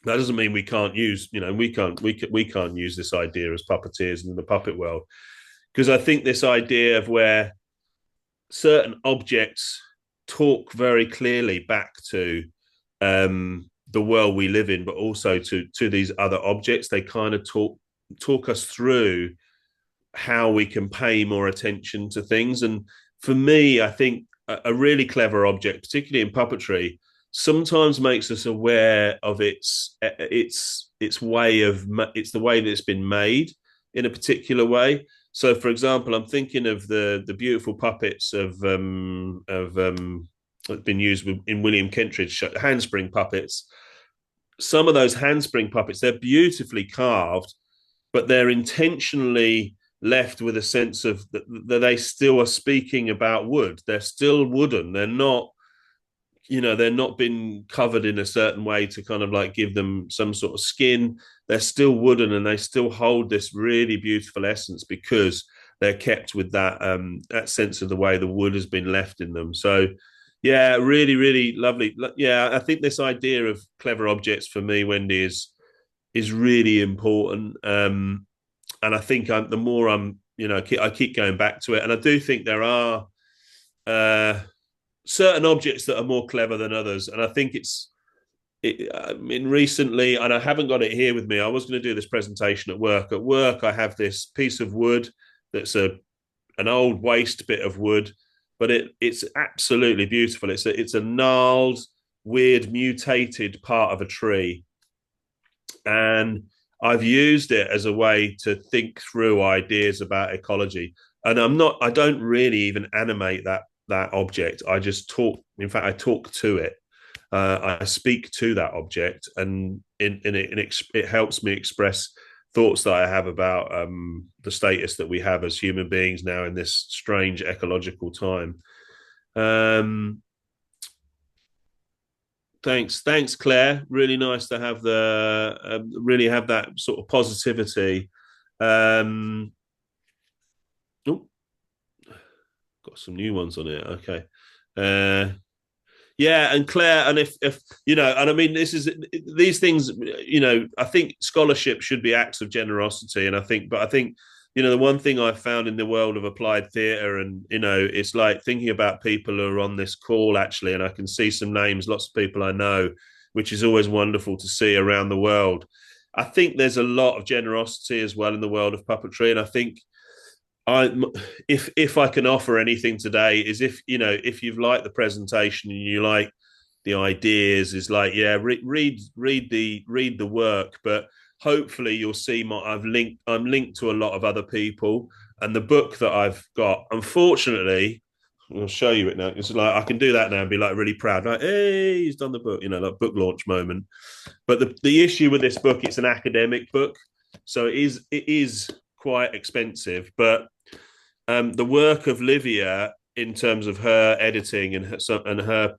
That doesn't mean we can't use, we can't use this idea as puppeteers in the puppet world, because I think this idea of where certain objects talk very clearly back to the world we live in, but also to these other objects. They kind of talk us through how we can pay more attention to things. And for me, I think a really clever object, particularly in puppetry, sometimes makes us aware of its way of it's the way that it's been made in a particular way. So, for example, I'm thinking of the beautiful puppets that been used in William Kentridge handspring puppets. Some of those handspring puppets, they're beautifully carved, but they're intentionally left with a sense of that they still are speaking about wood. They're still wooden. They're not, they're not been covered in a certain way to kind of like give them some sort of skin. They're still wooden and they still hold this really beautiful essence because they're kept with that sense of the way the wood has been left in them. So yeah, really, really lovely. Yeah, I think this idea of clever objects for me, Wendy, is really important. And I think the more I keep going back to it, and I do think there are certain objects that are more clever than others, and I think I mean, recently, and I haven't got it here with me. I was going to do this presentation at work. At work, I have this piece of wood that's an old waste bit of wood, but it's absolutely beautiful. It's a gnarled, weird, mutated part of a tree, and I've used it as a way to think through ideas about ecology. And I don't really even animate that object. I just talk. In fact, I talk to it. I speak to that object, and it helps me express thoughts that I have about the status that we have as human beings now in this strange ecological time. Thanks, Claire. Really nice to have really have that sort of positivity. Um, oh, got some new ones on it. Okay. Uh, yeah, and Claire, and if and I mean, these things. I think scholarship should be acts of generosity, and I think, the one thing I've found in the world of applied theatre, and it's like thinking about people who are on this call actually, and I can see some names, lots of people I know, which is always wonderful to see around the world. I think there's a lot of generosity as well in the world of puppetry, and I think I if I can offer anything today is if you've liked the presentation and you like the ideas, is like, yeah, read the work, but hopefully you'll see I'm linked to a lot of other people, and the book that I've got, unfortunately, I'll show you it now. It's like I can do that now and be like really proud, like, hey, he's done the book, like book launch moment. But the issue with this book, it's an academic book, so it is quite expensive, but the work of Livia in terms of her editing and her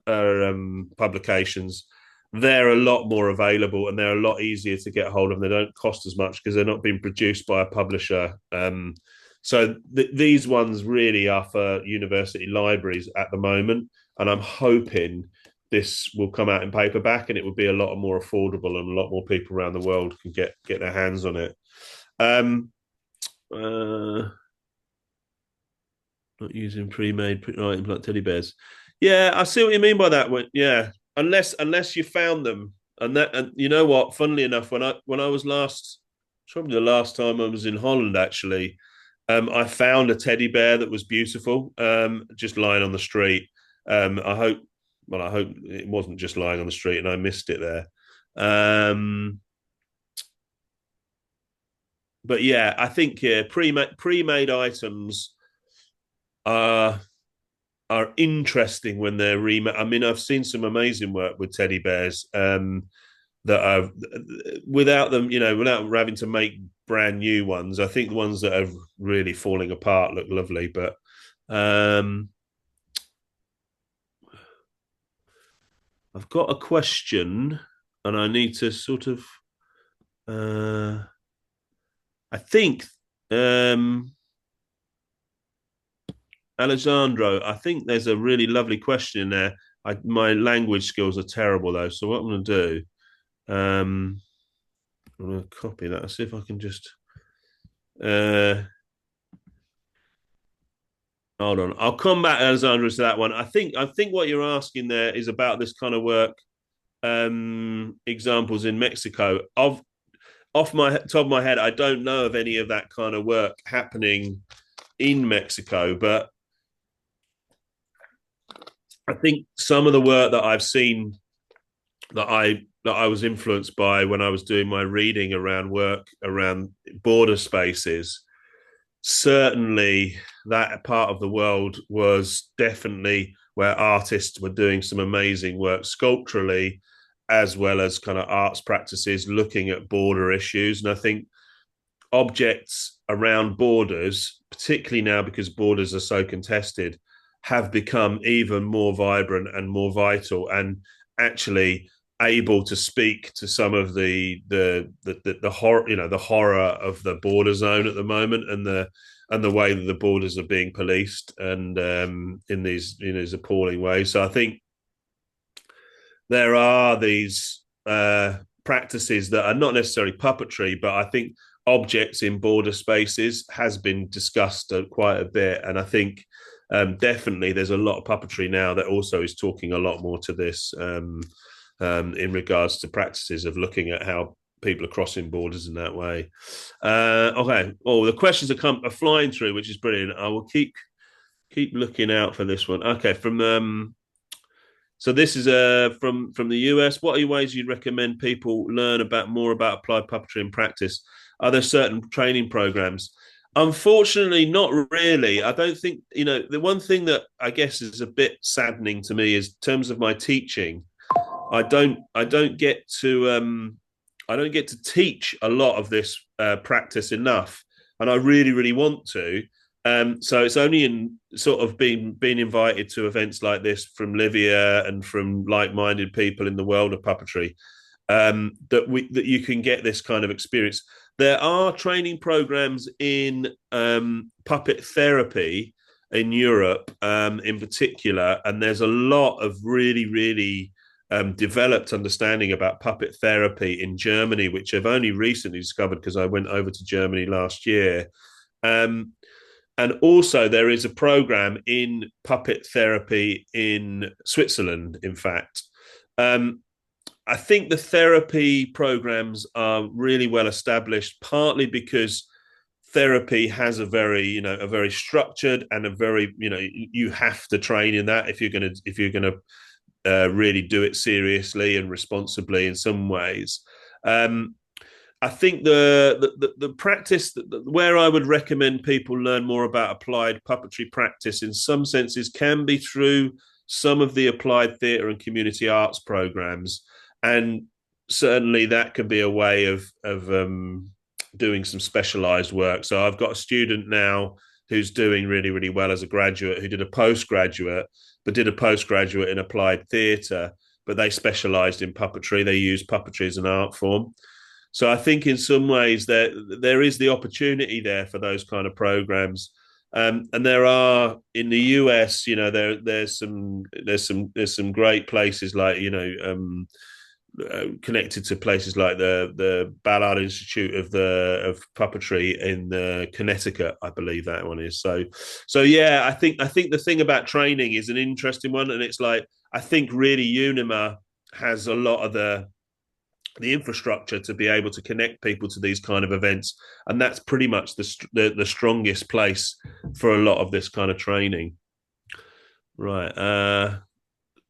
publications, they're a lot more available and they're a lot easier to get hold of. They don't cost as much because they're not being produced by a publisher. So these ones really are for university libraries at the moment, and I'm hoping this will come out in paperback and it will be a lot more affordable and a lot more people around the world can get their hands on it. Um, uh, Not using pre-made items like teddy bears. Yeah, I see what you mean by that. Yeah, unless you found them. And you know what? Funnily enough, when I was last, probably the last time I was in Holland, actually, I found a teddy bear that was beautiful, just lying on the street. I hope, well, I hope it wasn't just lying on the street and I missed it there. But yeah, I think pre-made items are are interesting when they're remade. I mean, I've seen some amazing work with teddy bears that are without them, without having to make brand new ones. I think the ones that are really falling apart look lovely, but I've got a question, and I need to sort of. I think Alessandro, I think there's a really lovely question in there. My language skills are terrible though, so what I'm going to do, I'm going to copy that. I'll see if I can just. Uh, Hold on, I'll come back, Alessandro, to that one. I think what you're asking there is about this kind of work, examples in Mexico. Off my top of my head, I don't know of any of that kind of work happening in Mexico, but I think some of the work that I've seen that I was influenced by when I was doing my reading around work around border spaces, certainly that part of the world was definitely where artists were doing some amazing work sculpturally, as well as kind of arts practices looking at border issues. And I think objects around borders, particularly now because borders are so contested, have become even more vibrant and more vital, and actually able to speak to some of the horror, the horror of the border zone at the moment, and the way that the borders are being policed, and in these appalling ways. So I think there are these practices that are not necessarily puppetry, but I think objects in border spaces has been discussed quite a bit. And I think definitely there's a lot of puppetry now that also is talking a lot more to this in regards to practices of looking at how people are crossing borders in that way. Okay. Oh, the questions are flying through, which is brilliant. I will keep looking out for this one. Okay, so this is from the US. What are ways you'd recommend people learn more about applied puppetry in practice? Are there certain training programs? Unfortunately, not really. I don't think, the one thing that I guess is a bit saddening to me is in terms of my teaching, I don't get to teach a lot of this practice enough, and I really, really want to. So it's only in sort of being invited to events like this from Livia and from like-minded people in the world of puppetry, that you can get this kind of experience. There are training programs in puppet therapy in Europe, in particular, and there's a lot of really, really developed understanding about puppet therapy in Germany, which I've only recently discovered because I went over to Germany last year. And also, there is a program in puppet therapy in Switzerland, in fact. I think the therapy programs are really well established, partly because therapy has a very structured and a very, you have to train in that if you're going to really do it seriously and responsibly in some ways. I think the practice where I would recommend people learn more about applied puppetry practice in some senses can be through some of the applied theatre and community arts programs, and certainly that can be a way of doing some specialised work. So I've got a student now who's doing really, really well as a graduate, who did a postgraduate in applied theatre, but they specialised in puppetry. They use puppetry as an art form. So I think in some ways there is the opportunity there for those kind of programs, and there are in the US. There's some great places like connected to places like the Ballard Institute of Puppetry in Connecticut, I believe that one is. So yeah, I think the thing about training is an interesting one, and it's like I think really Unima has a lot of the infrastructure to be able to connect people to these kind of events, and that's pretty much the strongest place for a lot of this kind of training. Right.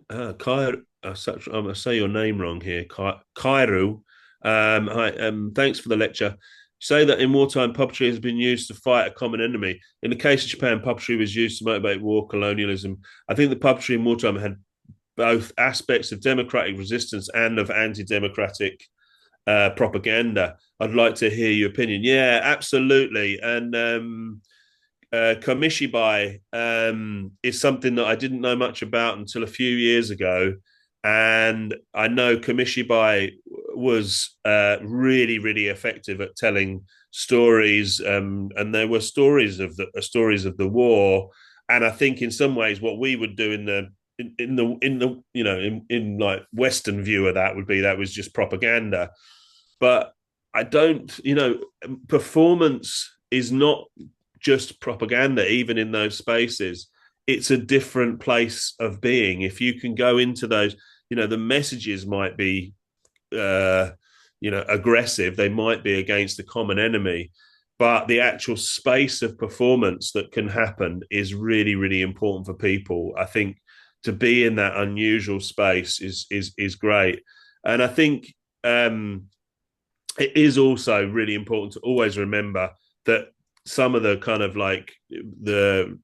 Kai, I'm gonna say your name wrong here. Kairu. Hi. Thanks for the lecture. Say that in wartime, puppetry has been used to fight a common enemy. In the case of Japan, puppetry was used to motivate war colonialism. I think the puppetry in wartime had both aspects of democratic resistance and of anti-democratic propaganda. I'd like to hear your opinion. Yeah, absolutely. And Komishibai is something that I didn't know much about until a few years ago. And I know Komishibai was really, really effective at telling stories, and there were stories of the war. And I think in some ways, what we would do in the in like Western view of that would be that was just propaganda. But I don't, performance is not just propaganda, even in those spaces. It's a different place of being. If you can go into those, the messages might be, aggressive. They might be against the common enemy, but the actual space of performance that can happen is really, really important for people. I think to be in that unusual space is great, and I think it is also really important to always remember that some of the kind of like the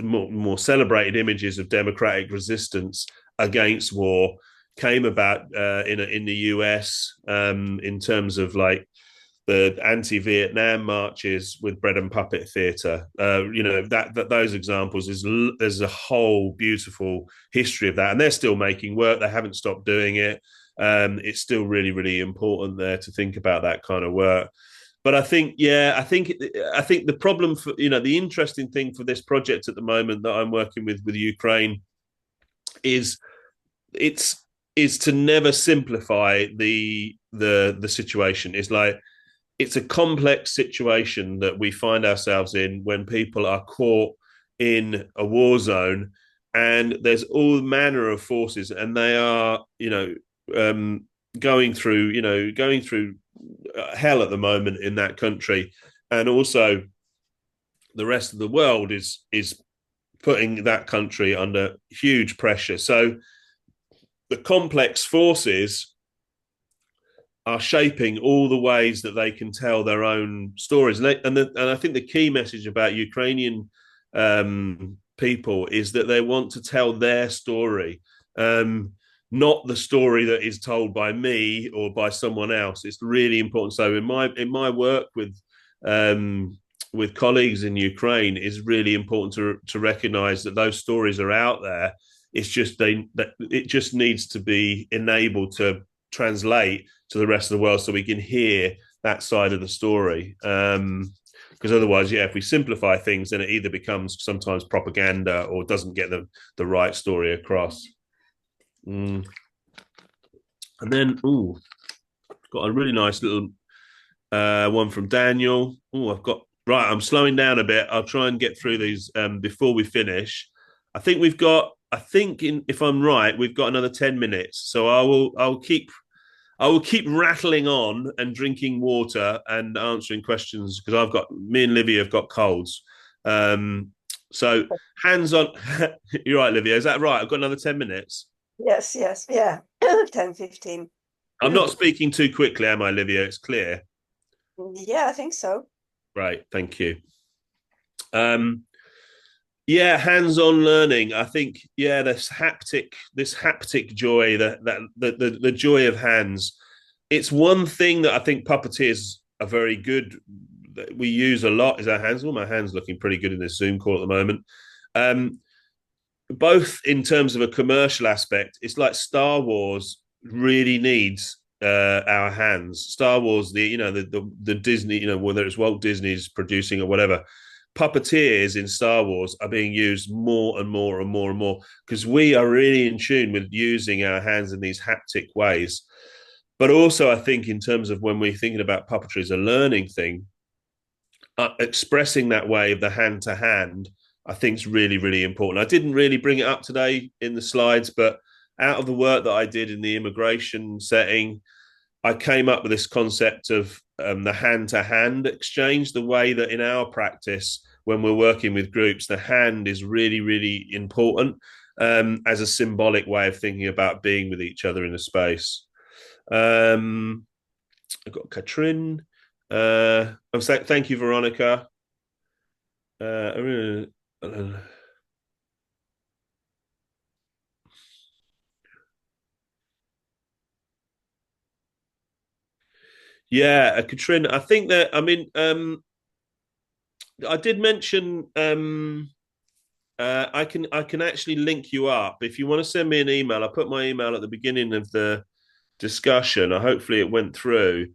more celebrated images of democratic resistance against war came about in the US in terms of like the anti-Vietnam marches with bread and puppet theatre. That those examples there's a whole beautiful history of that, and they're still making work. They haven't stopped doing it. It's still really, really important there to think about that kind of work. But I think the problem for the interesting thing for this project at the moment that I'm working with Ukraine is is to never simplify the situation. It's like it's a complex situation that we find ourselves in when people are caught in a war zone, and there's all manner of forces, and they are going through hell at the moment in that country, and also the rest of the world is putting that country under huge pressure. So the complex forces are shaping all the ways that they can tell their own stories. And I think the key message about Ukrainian people is that they want to tell their story, not the story that is told by me or by someone else. It's really important. So in my work with colleagues in Ukraine, is really important to recognize that those stories are out there. It's just it just needs to be enabled to translate to the rest of the world so we can hear that side of the story. Because otherwise, if we simplify things, then it either becomes sometimes propaganda or doesn't get the right story across. And then, got a really nice little one from Daniel. I'm slowing down a bit. I'll try and get through these before we finish. If I'm right, we've got another 10 minutes. So I will keep rattling on and drinking water and answering questions because me and Livia have got colds. So hands on. You're right, Livia. Is that right? I've got another 10 minutes. Yes, yeah. 10, 15. I'm not speaking too quickly, am I, Livia? It's clear. Yeah, I think so. Right, thank you. Hands-on learning. I think, this haptic joy, the joy of hands. It's one thing that I think puppeteers are very good. We use a lot is our hands. My hands looking pretty good in this Zoom call at the moment. Both in terms of a commercial aspect, it's like Star Wars really needs our hands. Star Wars, the Disney, whether it's Walt Disney's producing or whatever, puppeteers in Star Wars are being used more and more and more and more because we are really in tune with using our hands in these haptic ways. But also, I think in terms of when we're thinking about puppetry as a learning thing, expressing that way of the hand to hand, I think is really, really important. I didn't really bring it up today in the slides, but out of the work that I did in the immigration setting, I came up with this concept of the hand-to-hand exchange, the way that in our practice, when we're working with groups, the hand is really, really important as a symbolic way of thinking about being with each other in a space. I've got Katrin. Thank you, Veronica. Uh, yeah, Katrin. I think that I did mention I can actually link you up if you want to send me an email. I put my email at the beginning of the discussion. Hopefully it went through.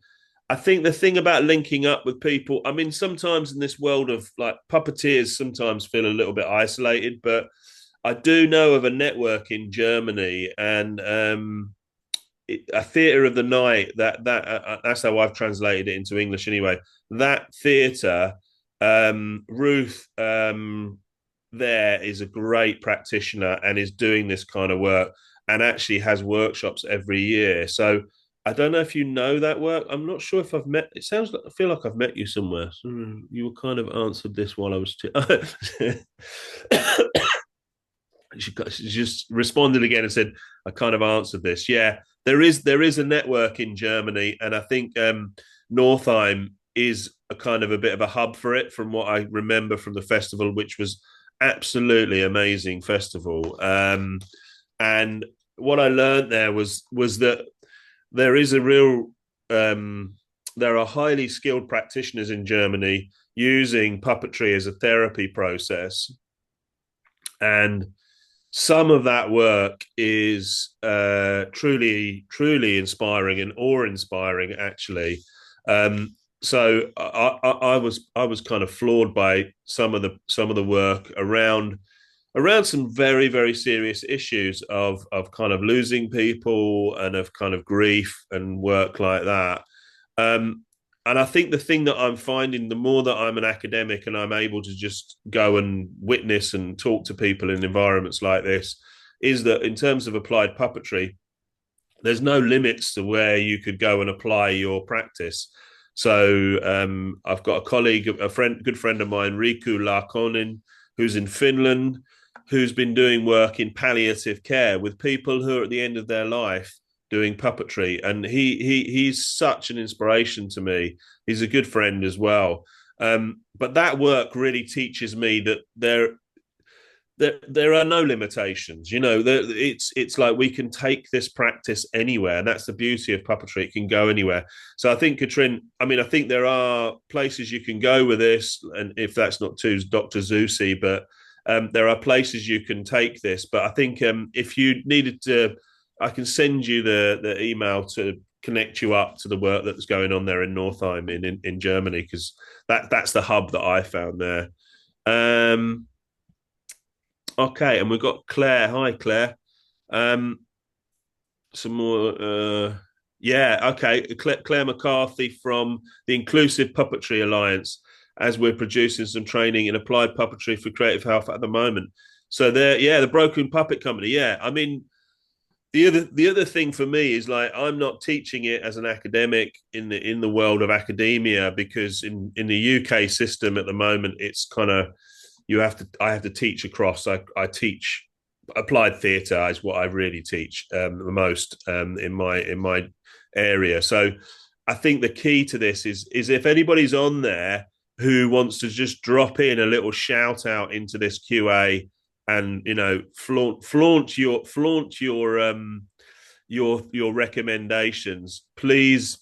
I think the thing about linking up with people, I mean, sometimes in this world of like puppeteers, sometimes feel a little bit isolated, but I do know of a network in Germany and a theatre of the night that's how I've translated it into English anyway. That theatre, Ruth, there is a great practitioner and is doing this kind of work and actually has workshops every year. So I don't know if you know that work. I'm not sure if I've met. It sounds like I feel like I've met you somewhere. You were kind of answered this while I was. She just responded again and said, "I kind of answered this." Yeah, there is a network in Germany, and I think Northeim is a kind of a bit of a hub for it, from what I remember from the festival, which was absolutely amazing festival. And what I learned there was that there is a real there are highly skilled practitioners in Germany using puppetry as a therapy process, and some of that work is truly inspiring and awe-inspiring, actually. So I was kind of floored by some of the work around some very, very serious issues of kind of losing people and of kind of grief and work like that. Um, and I think the thing that I'm finding, the more that I'm an academic and I'm able to just go and witness and talk to people in environments like this, is that in terms of applied puppetry, there's no limits to where you could go and apply your practice. So I've got a colleague, good friend of mine, Riku Larkonen, who's in Finland, who's been doing work in palliative care with people who are at the end of their life doing puppetry, and he's such an inspiration to me. He's a good friend as well. But that work really teaches me that there are no limitations. It's like we can take this practice anywhere, and that's the beauty of puppetry. It can go anywhere. So I think, Katrin, I think there are places you can go with this, and if that's not too Dr. Zeusy, but there are places you can take this. But I think if you needed to, I can send you the email to connect you up to the work that's going on there in Northeim in Germany, because that's the hub that I found there. Okay, and we've got Claire. Hi, Claire. Um, some more. Yeah, okay. Claire McCarthy from the Inclusive Puppetry Alliance, as we're producing some training in applied puppetry for creative health at the moment. So there, yeah, the Broken Puppet Company. Yeah, I mean, the other thing for me is, like, I'm not teaching it as an academic in the world of academia, because in the UK system at the moment, it's kind of I have to teach across. I teach applied theatre is what I really teach the most in my area. So I think the key to this is if anybody's on there who wants to just drop in a little shout out into this QA and flaunt your recommendations, please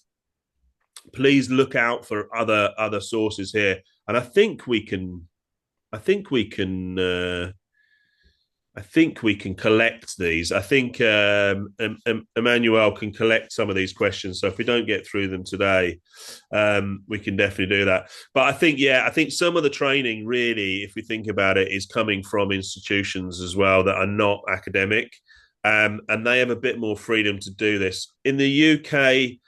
look out for other sources here. And I think we can collect these. I think Emmanuel can collect some of these questions. So if we don't get through them today, we can definitely do that. But I think some of the training, really, if we think about it, is coming from institutions as well that are not academic, and they have a bit more freedom to do this. In the UK,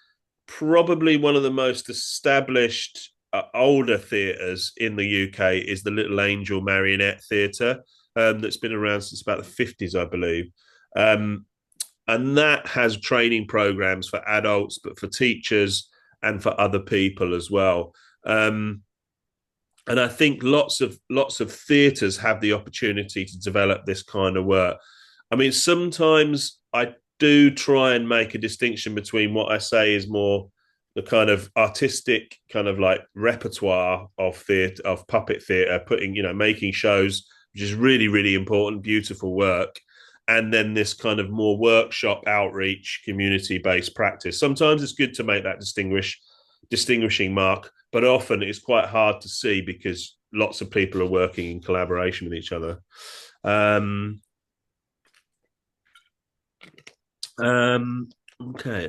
probably one of the most established older theatres in the UK is the Little Angel Marionette Theatre, that's been around since about the 50s, I believe. And that has training programs for adults, but for teachers and for other people as well. And I think lots of theatres have the opportunity to develop this kind of work. I mean, sometimes I do try and make a distinction between what I say is more the kind of artistic kind of like repertoire of theatre, of puppet theatre, making shows, which is really, really important, beautiful work, and then this kind of more workshop outreach, community-based practice. Sometimes it's good to make that distinguishing mark, but often it's quite hard to see because lots of people are working in collaboration with each other. Okay,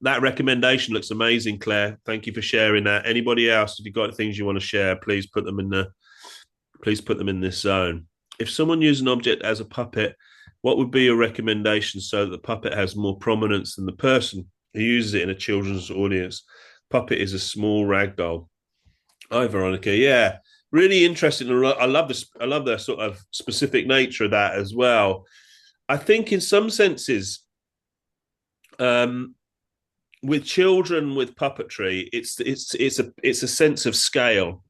that recommendation looks amazing, Claire. Thank you for sharing that. Anybody else, if you've got things you want to share, please put them in this zone. If someone used an object as a puppet, what would be your recommendation so that the puppet has more prominence than the person who uses it in a children's audience? Puppet is a small rag doll. Hi, Veronica. Yeah, really interesting. I love this. I love the sort of specific nature of that as well. I think in some senses, with children with puppetry, it's a sense of scale.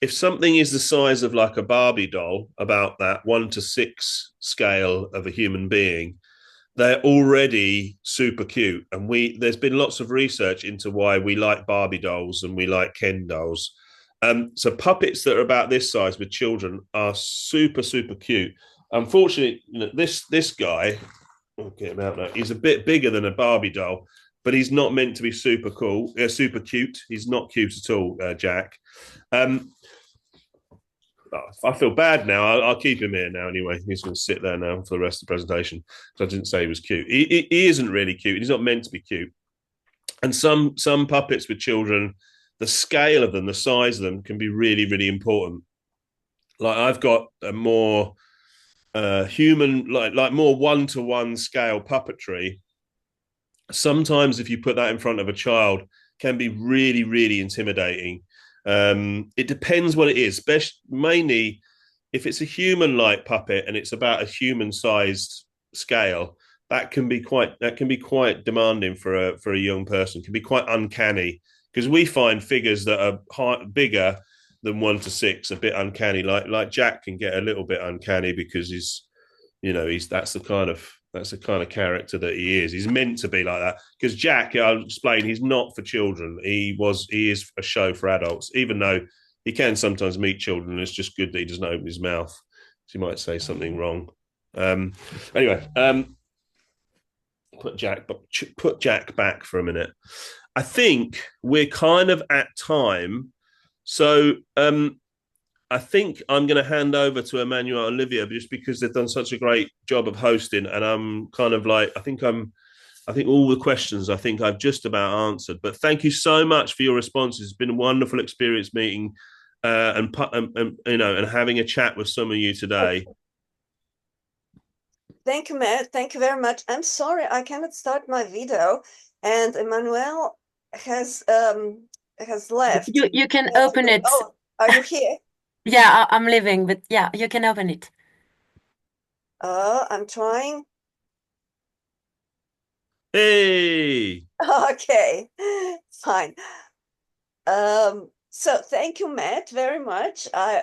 If something is the size of like a Barbie doll, about that 1 to 6 scale of a human being, they're already super cute. And there's been lots of research into why we like Barbie dolls and we like Ken dolls. So puppets that are about this size with children are super, super cute. Unfortunately, this guy, I'll get him out now, he's a bit bigger than a Barbie doll, but he's not meant to be super cool, super cute. He's not cute at all, Jack. I feel bad now. I'll keep him here now anyway. He's going to sit there now for the rest of the presentation. So I didn't say he was cute. He isn't really cute. He's not meant to be cute. And some puppets with children, the scale of them, the size of them can be really, really important. Like I've got a more human, like more one-to-one scale puppetry. Sometimes if you put that in front of a child, can be really, really intimidating. It depends what it is, mainly if it's a human-like puppet and it's about a human-sized scale. That can be quite demanding for a young person. Can be quite uncanny because we find figures that are bigger than 1 to 6 a bit uncanny. Like Jack can get a little bit uncanny because he's that's the kind of character that he is. He's meant to be like that because Jack, I'll explain, he's not for children. He is a show for adults, even though he can sometimes meet children. And it's just good that he doesn't open his mouth. So he might say something wrong. Anyway, put Jack back for a minute. I think we're kind of at time. So I think I'm going to hand over to Emmanuel and Olivia just because they've done such a great job of hosting, and I'm kind of like I think all the questions I've just about answered. But thank you so much for your responses. It's been a wonderful experience meeting and having a chat with some of you today. Thank you, Matt. Thank you very much. I'm sorry I cannot start my video, and Emmanuel has left. You can open it. Oh, are you here? Yeah, I'm leaving, but yeah, you can open it. I'm trying. Hey. Okay, fine. So thank you, Matt, very much. I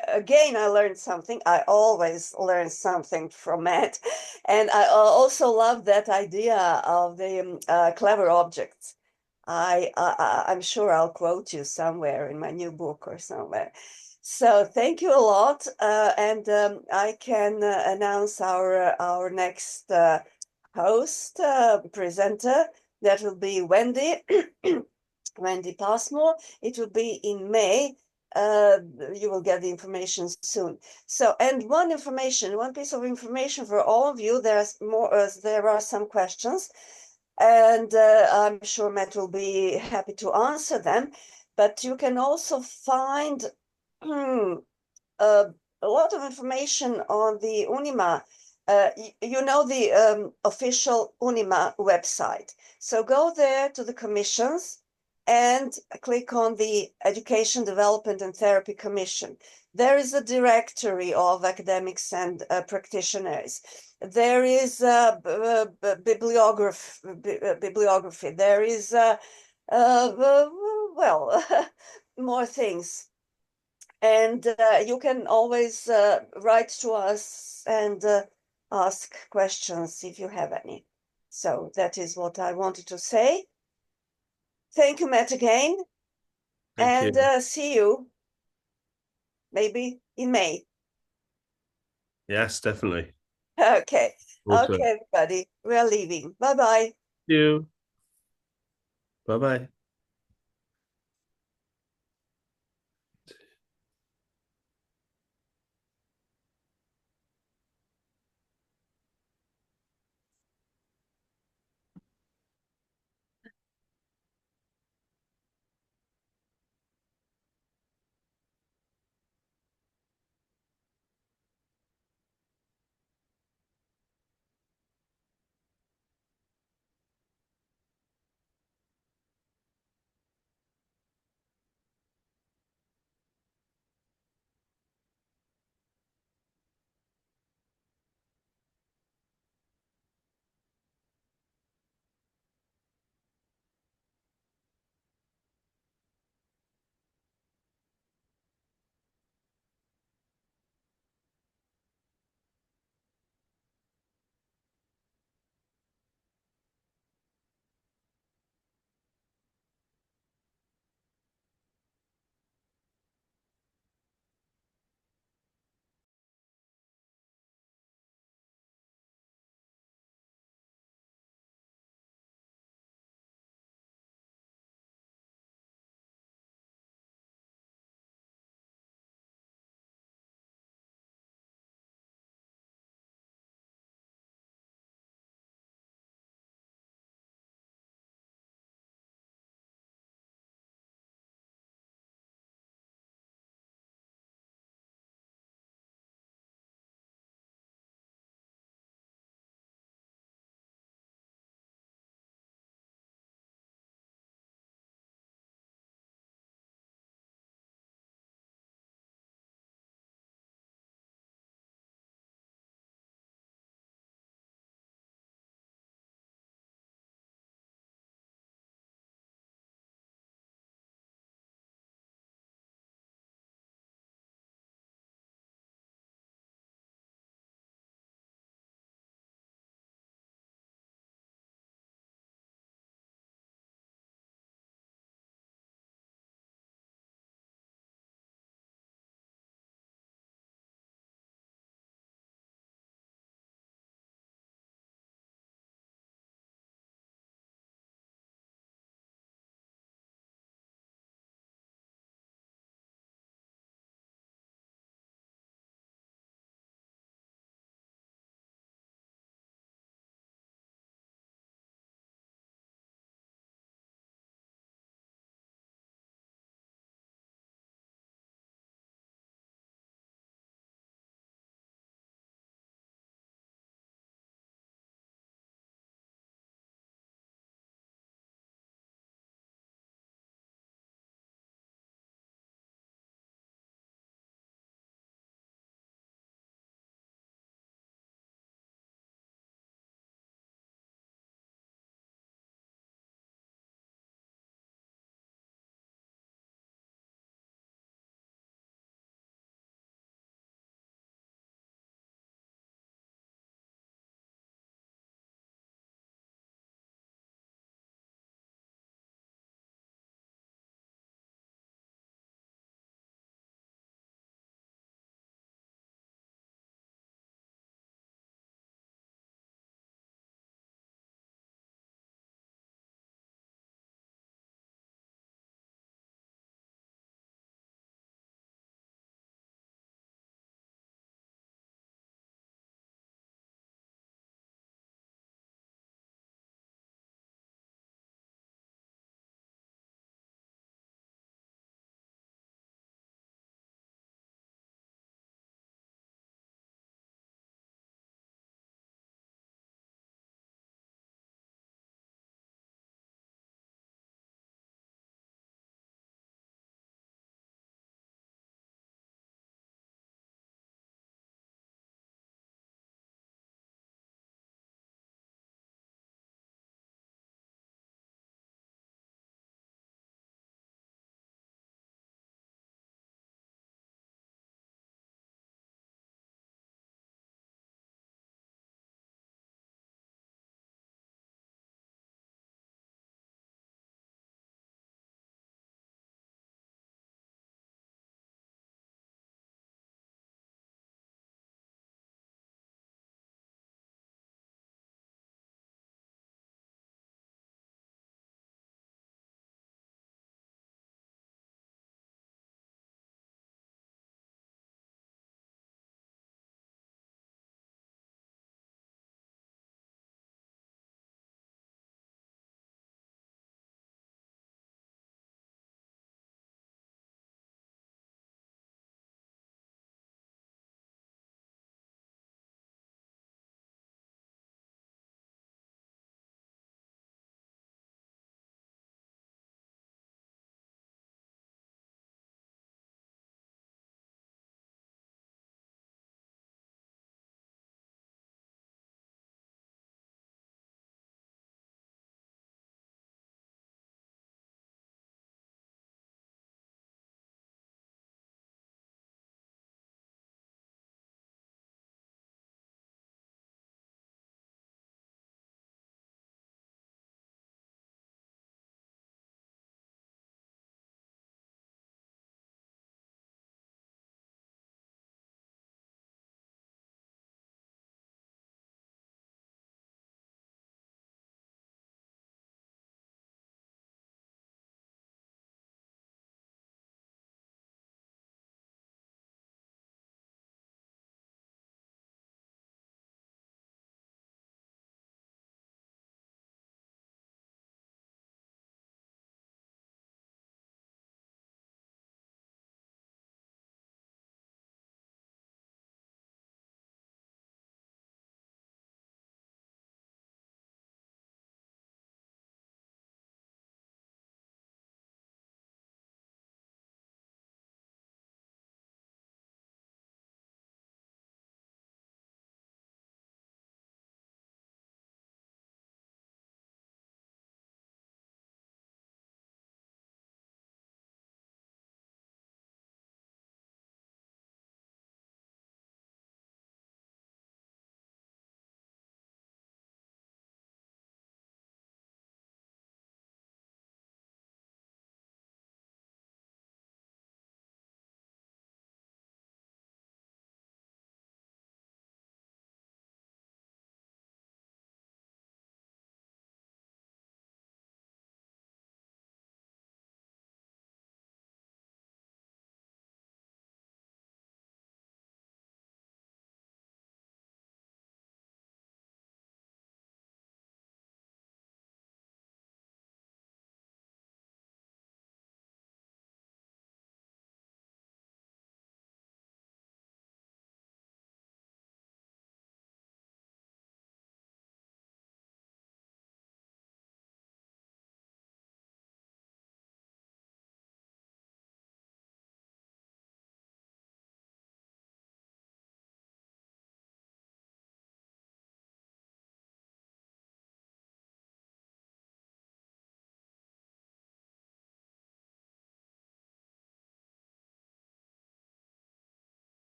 learned something. I always learn something from Matt. And I also love that idea of the clever objects. I'm sure I'll quote you somewhere in my new book or somewhere. So thank you a lot. And I can announce our next host, presenter. That will be Wendy. Wendy Passmore. It will be in May. You will get the information soon. So, and one piece of information for all of you. There's more. There are some questions, and I'm sure Matt will be happy to answer them. But you can also find a lot of information on the UNIMA. The official UNIMA website. So go there to the commissions and click on the Education, Development and Therapy Commission. There is a directory of academics and practitioners. There is bibliography. There is, well, more things. And you can always write to us and ask questions if you have any. So that is what I wanted to say. Thank you, Matt, again. Thank And you. see you maybe in May. Yes, definitely. Okay. Awesome. Okay, everybody. We're leaving. Bye-bye. Thank you. Bye-bye.